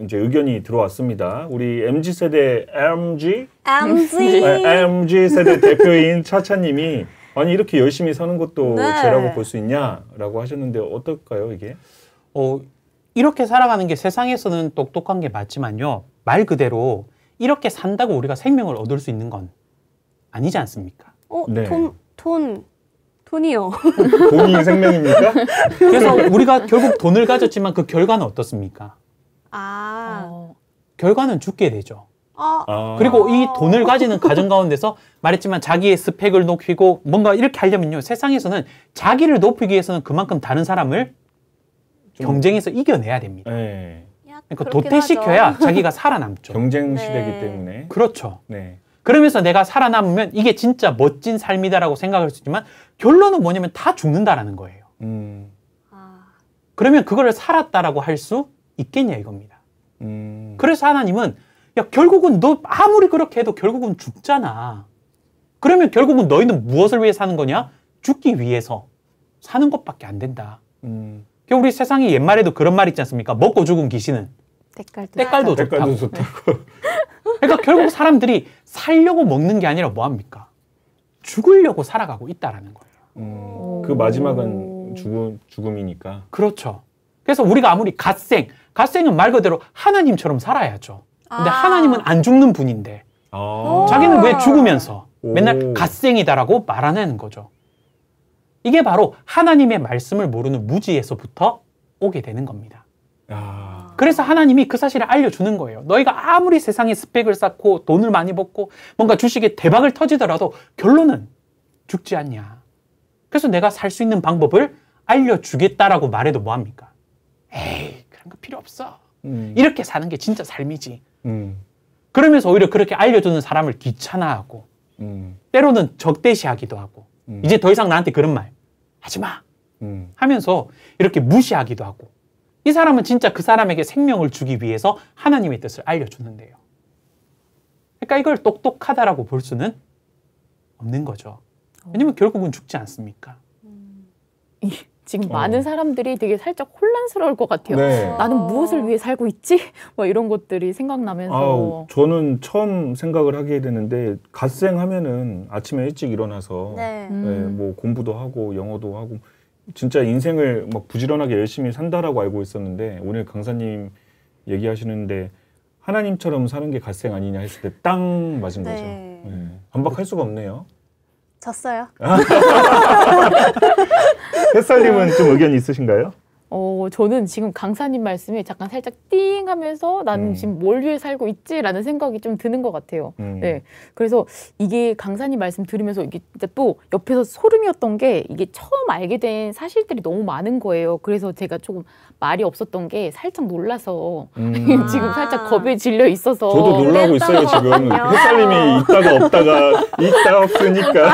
Speaker 2: 이제 의견이 들어왔습니다. 우리 MZ 세대 MZ 세대 대표인 차차님이 아니 이렇게 열심히 사는 것도 죄라고 볼 수 있냐라고 하셨는데 어떨까요 이게?
Speaker 4: 이렇게 살아가는 게 세상에서는 똑똑한 게 맞지만요. 말 그대로 이렇게 산다고 우리가 생명을 얻을 수 있는 건 아니지 않습니까?
Speaker 2: 네.
Speaker 5: 돈이요.
Speaker 2: 돈이 생명입니까?
Speaker 4: 그래서 우리가 결국 돈을 가졌지만 그 결과는 어떻습니까? 결과는 죽게 되죠. 그리고 이 돈을 가지는 가정 가운데서 말했지만 자기의 스펙을 높이고 뭔가 이렇게 하려면요. 세상에서는 자기를 높이기 위해서는 그만큼 다른 사람을 경쟁에서 이겨내야 됩니다.
Speaker 2: 네.
Speaker 4: 그러니까 도태시켜야 자기가 살아남죠.
Speaker 2: 경쟁 시대이기 때문에.
Speaker 4: 그렇죠.
Speaker 2: 네.
Speaker 4: 그러면서 내가 살아남으면 이게 진짜 멋진 삶이다라고 생각할 수 있지만 결론은 뭐냐면 다 죽는다라는 거예요. 그러면 그거를 살았다라고 할 수 있겠냐 이겁니다. 그래서 하나님은 야 결국은 너 아무리 그렇게 해도 결국은 죽잖아. 그러면 결국은 너희는 무엇을 위해 사는 거냐? 죽기 위해서 사는 것밖에 안 된다. 우리 세상에 옛말에도 그런 말 있지 않습니까? 먹고 죽은 귀신은 때깔도 좋다고. 그러니까 결국 사람들이 살려고 먹는 게 아니라 뭐 합니까? 죽으려고 살아가고 있다라는 거예요.
Speaker 2: 그 마지막은 죽음이니까.
Speaker 4: 그렇죠. 그래서 우리가 아무리 갓생은 말 그대로 하나님처럼 살아야죠. 근데 하나님은 안 죽는 분인데 자기는 왜 죽으면서 맨날 갓생이다라고 말하는 거죠. 이게 바로 하나님의 말씀을 모르는 무지에서부터 오게 되는 겁니다. 그래서 하나님이 그 사실을 알려주는 거예요. 너희가 아무리 세상에 스펙을 쌓고 돈을 많이 벌고 뭔가 주식에 대박을 터지더라도 결론은 죽지 않냐. 그래서 내가 살 수 있는 방법을 알려주겠다라고 말해도 뭐합니까? 에이 그런 거 필요 없어. 이렇게 사는 게 진짜 삶이지. 그러면서 오히려 그렇게 알려주는 사람을 귀찮아하고 때로는 적대시하기도 하고 이제 더 이상 나한테 그런 말 하지 마. 하면서 이렇게 무시하기도 하고 이 사람은 진짜 그 사람에게 생명을 주기 위해서 하나님의 뜻을 알려주는데요. 그러니까 이걸 똑똑하다라고 볼 수는 없는 거죠. 왜냐면 결국은 죽지 않습니까?
Speaker 3: 지금 많은 사람들이 되게 살짝 혼란스러울 것 같아요.
Speaker 2: 네.
Speaker 3: 나는 무엇을 위해 살고 있지? 뭐 이런 것들이 생각나면서.
Speaker 2: 저는 처음 생각을 하게 되는데 갓생하면은 아침에 일찍 일어나서
Speaker 5: 네.
Speaker 2: 뭐 공부도 하고 영어도 하고 진짜 인생을 막 부지런하게 열심히 산다라고 알고 있었는데 오늘 강사님 얘기하시는데 하나님처럼 사는 게 갓생 아니냐 했을 때 땅 맞은 거죠. 네. 반박할 수가 없네요.
Speaker 5: 졌어요.
Speaker 2: 햇살님은 좀 의견이 있으신가요?
Speaker 3: 저는 지금 강사님 말씀에 잠깐 살짝 띵 하면서 나는 지금 뭘 위해 살고 있지라는 생각이 좀 드는 것 같아요. 네. 그래서 이게 강사님 말씀 들으면서 이게 진짜 또 옆에서 소름이었던 게 이게 처음 알게 된 사실들이 너무 많은 거예요. 그래서 제가 조금 말이 없었던 게 살짝 놀라서 지금 살짝 겁에 질려 있어서.
Speaker 2: 저도 놀라고 있어요, 지금. 햇살님이 있다가 없다가 있다 없으니까.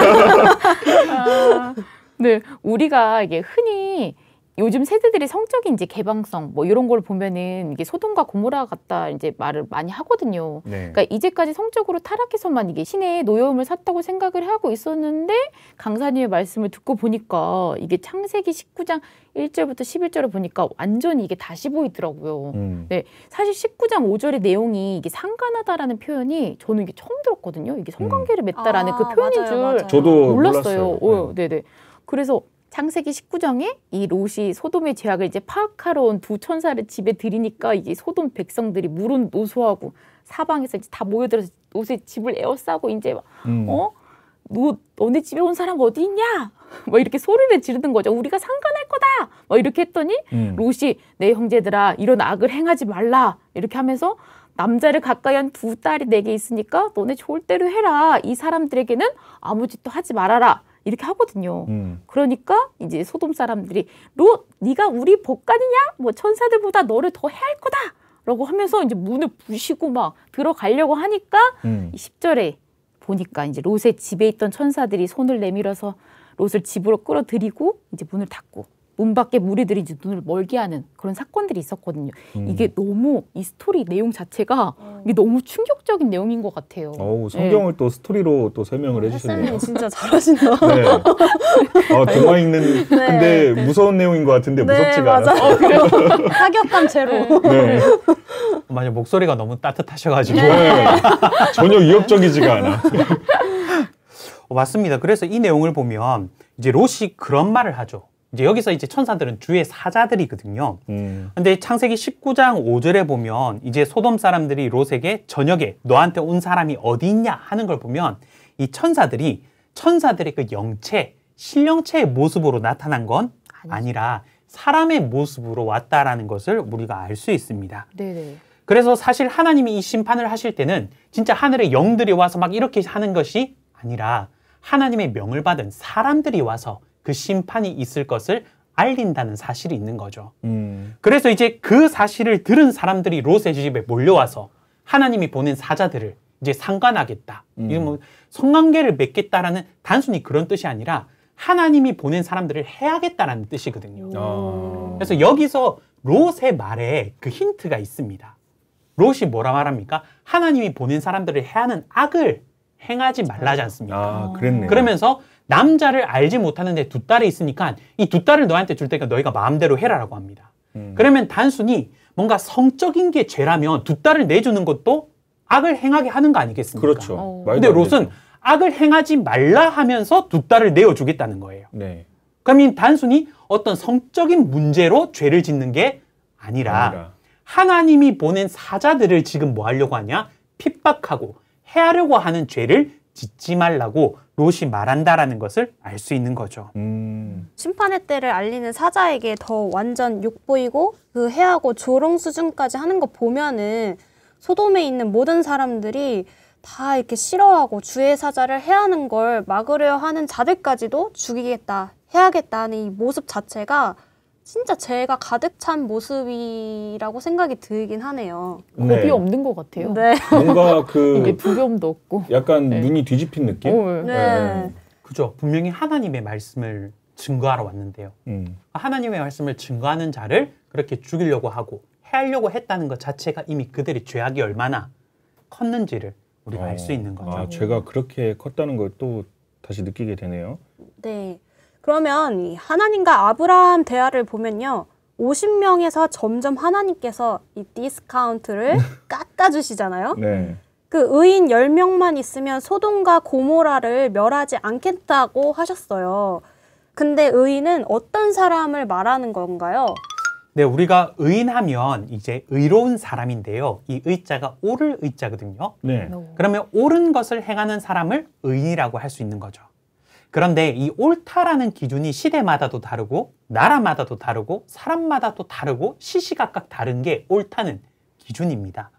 Speaker 3: 네. 우리가 이게 흔히 요즘 세대들이 성적인 이제 개방성 뭐 이런 걸 보면은 이게 소돔과 고모라 같다 이제 말을 많이 하거든요.
Speaker 2: 네.
Speaker 3: 그러니까 이제까지 성적으로 타락해서만 이게 신의 노여움을 샀다고 생각을 하고 있었는데 강사님의 말씀을 듣고 보니까 이게 창세기 19장 1절부터 11절을 보니까 완전히 이게 다시 보이더라고요. 네. 사실 19장 5절의 내용이 이게 상관하다라는 표현이 저는 이게 처음 들었거든요. 이게 성관계를 맺다라는 그 표현인
Speaker 5: 맞아요,
Speaker 3: 줄
Speaker 5: 맞아요.
Speaker 2: 저도
Speaker 3: 몰랐어요.
Speaker 2: 몰랐어요.
Speaker 3: 네네. 그래서 창세기 19장에 이 롯이 소돔의 죄악을 이제 파악하러 온 두 천사를 집에 들이니까 이게 소돔 백성들이 물은 노소하고 사방에서 이제 다 모여들어서 롯의 집을 에워싸고 이제 너네 집에 온 사람 어디 있냐? 막 이렇게 소리를 지르는 거죠. 우리가 상관할 거다. 막 이렇게 했더니 롯이 내 형제들아 이런 악을 행하지 말라 이렇게 하면서 남자를 가까이 한 두 딸이 내게 있으니까 너네 좋을 대로 해라. 이 사람들에게는 아무 짓도 하지 말아라. 이렇게 하거든요. 그러니까 이제 소돔 사람들이 롯, 네가 우리 법관이냐? 뭐 천사들보다 너를 더 해할 거다. 라고 하면서 이제 문을 부시고 막 들어가려고 하니까 10절에 보니까 이제 롯의 집에 있던 천사들이 손을 내밀어서 롯을 집으로 끌어들이고 이제 문을 닫고 문 밖에 무리들이 이제 눈을 멀게 하는 그런 사건들이 있었거든요. 이게 너무 이 스토리 내용 자체가 이게 너무 충격적인 내용인 것 같아요.
Speaker 2: 성경을 또 스토리로 또 설명을 해주셨네요.
Speaker 5: 햇살님 진짜 잘하신다.
Speaker 2: 네. 동화 읽는 근데 무서운 내용인 것 같은데 무섭지가 않아서.
Speaker 5: 그래요? 타격감 제로.
Speaker 2: 네.
Speaker 4: 맞아 목소리가 너무 따뜻하셔가지고
Speaker 2: 네. 전혀 위협적이지가 않아.
Speaker 4: 맞습니다. 그래서 이 내용을 보면 이제 롯이 그런 말을 하죠. 이제 여기서 이제 천사들은 주의 사자들이거든요. 근데 창세기 19장 5절에 보면 이제 소돔 사람들이 롯에게 저녁에 너한테 온 사람이 어디 있냐 하는 걸 보면 이 천사들의 그 영체, 신령체의 모습으로 나타난 건 아니라 사람의 모습으로 왔다라는 것을 우리가 알 수 있습니다.
Speaker 3: 네네.
Speaker 4: 그래서 사실 하나님이 이 심판을 하실 때는 진짜 하늘의 영들이 와서 막 이렇게 하는 것이 아니라 하나님의 명을 받은 사람들이 와서 그 심판이 있을 것을 알린다는 사실이 있는 거죠. 그래서 이제 그 사실을 들은 사람들이 롯의 집에 몰려와서 하나님이 보낸 사자들을 이제 상관하겠다. 이게 뭐 성관계를 맺겠다라는 단순히 그런 뜻이 아니라 하나님이 보낸 사람들을 해야겠다라는 뜻이거든요. 그래서 여기서 롯의 말에 그 힌트가 있습니다. 롯이 뭐라 말합니까? 하나님이 보낸 사람들을 해하는 악을 행하지 말라지 않습니까?
Speaker 2: 그랬네요.
Speaker 4: 그러면서 남자를 알지 못하는데 두 딸이 있으니까 이 두 딸을 너한테 줄 테니까 너희가 마음대로 해라라고 합니다. 그러면 단순히 뭔가 성적인 게 죄라면 두 딸을 내주는 것도 악을 행하게 하는 거 아니겠습니까?
Speaker 2: 그렇죠.
Speaker 4: 근데 롯은 악을 행하지 말라 하면서 두 딸을 내어주겠다는 거예요.
Speaker 2: 네.
Speaker 4: 그러면 단순히 어떤 성적인 문제로 죄를 짓는 게 아니라 하나님이 보낸 사자들을 지금 뭐 하려고 하냐? 핍박하고 해하려고 하는 죄를 짓지 말라고 롯이 말한다라는 것을 알 수 있는 거죠.
Speaker 5: 심판의 때를 알리는 사자에게 더 완전 욕보이고 그 해하고 조롱 수준까지 하는 거 보면은 소돔에 있는 모든 사람들이 다 이렇게 싫어하고 주의 사자를 해하는 걸 막으려 하는 자들까지도 죽이겠다, 해야겠다는 이 모습 자체가 진짜 죄가 가득 찬 모습이라고 생각이 들긴 하네요.
Speaker 3: 겁이 없는 것 같아요.
Speaker 5: 네.
Speaker 2: 뭔가
Speaker 3: 이게 두려움도 없고.
Speaker 2: 약간 눈이 뒤집힌 느낌?
Speaker 5: 네.
Speaker 4: 그죠. 분명히 하나님의 말씀을 증거하러 왔는데요. 하나님의 말씀을 증거하는 자를 그렇게 죽이려고 하고 해하려고 했다는 것 자체가 이미 그들의 죄악이 얼마나 컸는지를 우리가 알 수 있는 거죠.
Speaker 2: 아, 죄가 그렇게 컸다는 걸 또 다시 느끼게 되네요.
Speaker 5: 네. 그러면 이 하나님과 아브라함 대화를 보면요. 50명에서 점점 하나님께서 이 디스카운트를 깎아주시잖아요.
Speaker 2: 네.
Speaker 5: 그 의인 10명만 있으면 소돔과 고모라를 멸하지 않겠다고 하셨어요. 근데 의인은 어떤 사람을 말하는 건가요?
Speaker 4: 네, 우리가 의인하면 이제 의로운 사람인데요. 이 의자가 옳을 의자거든요.
Speaker 2: 네.
Speaker 4: 그러면 옳은 것을 행하는 사람을 의인이라고 할 수 있는 거죠. 그런데 이 옳다라는 기준이 시대마다도 다르고 나라마다도 다르고 사람마다도 다르고 시시각각 다른 게 옳다는 기준입니다.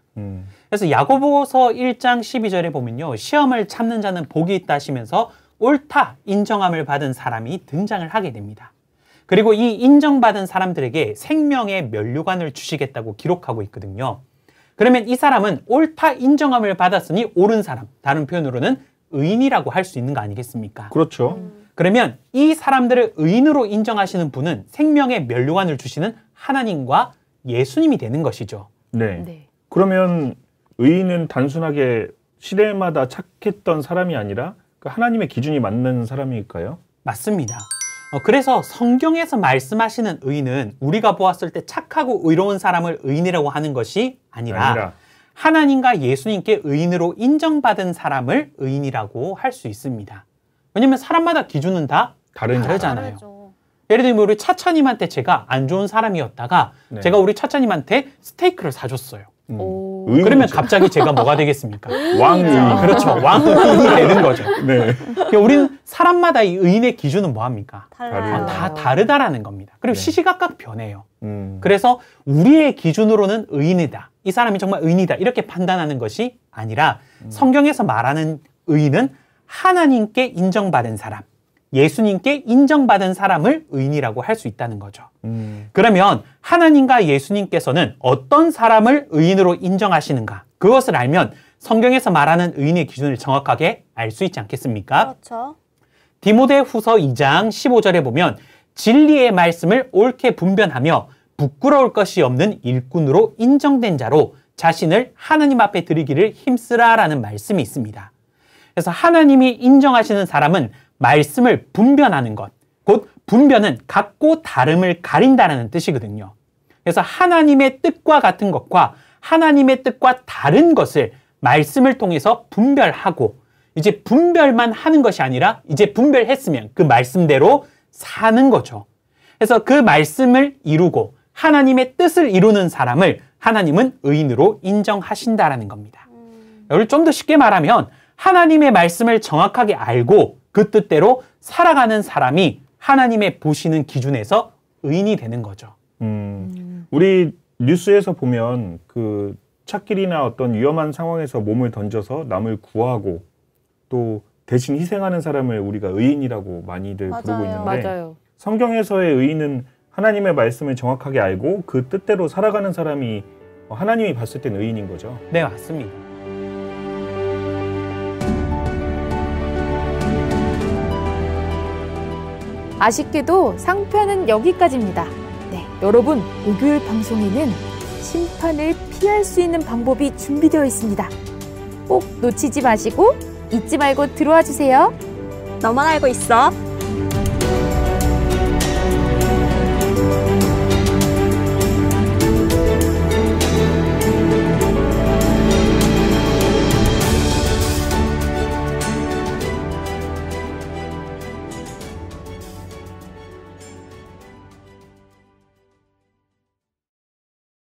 Speaker 4: 그래서 야고보서 1장 12절에 보면요. 시험을 참는 자는 복이 있다 하시면서 옳다 인정함을 받은 사람이 등장을 하게 됩니다. 그리고 이 인정받은 사람들에게 생명의 면류관을 주시겠다고 기록하고 있거든요. 그러면 이 사람은 옳다 인정함을 받았으니 옳은 사람, 다른 표현으로는 의인이라고 할 수 있는 거 아니겠습니까?
Speaker 2: 그렇죠.
Speaker 4: 그러면 이 사람들을 의인으로 인정하시는 분은 생명의 면류관을 주시는 하나님과 예수님이 되는 것이죠.
Speaker 2: 네.
Speaker 3: 네.
Speaker 2: 그러면 의인은 단순하게 시대마다 착했던 사람이 아니라 그 하나님의 기준이 맞는 사람일까요?
Speaker 4: 맞습니다. 그래서 성경에서 말씀하시는 의인은 우리가 보았을 때 착하고 의로운 사람을 의인이라고 하는 것이 아니라 하나님과 예수님께 의인으로 인정받은 사람을 의인이라고 할 수 있습니다. 왜냐하면 사람마다 기준은 다 다르잖아요.
Speaker 5: 다르죠.
Speaker 4: 예를 들면 우리 차차님한테 제가 안 좋은 사람이었다가
Speaker 2: 네.
Speaker 4: 제가 우리 차차님한테 스테이크를 사줬어요.
Speaker 3: 오.
Speaker 4: 그러면 갑자기 제가 뭐가 되겠습니까?
Speaker 2: 왕의인.
Speaker 4: 그렇죠. 왕의인이 되는 거죠.
Speaker 2: 네.
Speaker 4: 그러니까 우리는 사람마다 이 의인의 기준은 뭐합니까?
Speaker 5: 달라요.
Speaker 4: 다 다르다라는 겁니다. 그리고
Speaker 2: 네.
Speaker 4: 시시각각 변해요. 그래서 우리의 기준으로는 의인이다. 이 사람이 정말 의인이다. 이렇게 판단하는 것이 아니라 성경에서 말하는 의인은 하나님께 인정받은 사람, 예수님께 인정받은 사람을 의인이라고 할 수 있다는 거죠. 그러면 하나님과 예수님께서는 어떤 사람을 의인으로 인정하시는가? 그것을 알면 성경에서 말하는 의인의 기준을 정확하게 알 수 있지 않겠습니까?
Speaker 5: 그렇죠.
Speaker 4: 디모데후서 2장 15절에 보면 진리의 말씀을 옳게 분별하며 부끄러울 것이 없는 일꾼으로 인정된 자로 자신을 하나님 앞에 드리기를 힘쓰라라는 말씀이 있습니다. 그래서 하나님이 인정하시는 사람은 말씀을 분별하는 것, 곧 분별은 같고 다름을 가린다는 뜻이거든요. 그래서 하나님의 뜻과 같은 것과 하나님의 뜻과 다른 것을 말씀을 통해서 분별하고 이제 분별만 하는 것이 아니라 이제 분별했으면 그 말씀대로 사는 거죠. 그래서 그 말씀을 이루고 하나님의 뜻을 이루는 사람을 하나님은 의인으로 인정하신다라는 겁니다. 여기를 좀 더 쉽게 말하면 하나님의 말씀을 정확하게 알고 그 뜻대로 살아가는 사람이 하나님의 보시는 기준에서 의인이 되는 거죠.
Speaker 2: 우리 뉴스에서 보면 그 찻길이나 어떤 위험한 상황에서 몸을 던져서 남을 구하고 또 대신 희생하는 사람을 우리가 의인이라고 많이들 부르고 있는데
Speaker 3: 맞아요.
Speaker 2: 성경에서의 의인은 하나님의 말씀을 정확하게 알고 그 뜻대로 살아가는 사람이 하나님이 봤을 땐 의인인 거죠.
Speaker 4: 네, 맞습니다.
Speaker 3: 아쉽게도 상편은 여기까지입니다. 네, 여러분, 목요일 방송에는 심판을 피할 수 있는 방법이 준비되어 있습니다. 꼭 놓치지 마시고 잊지 말고 들어와 주세요.
Speaker 5: 너만 알고 있어.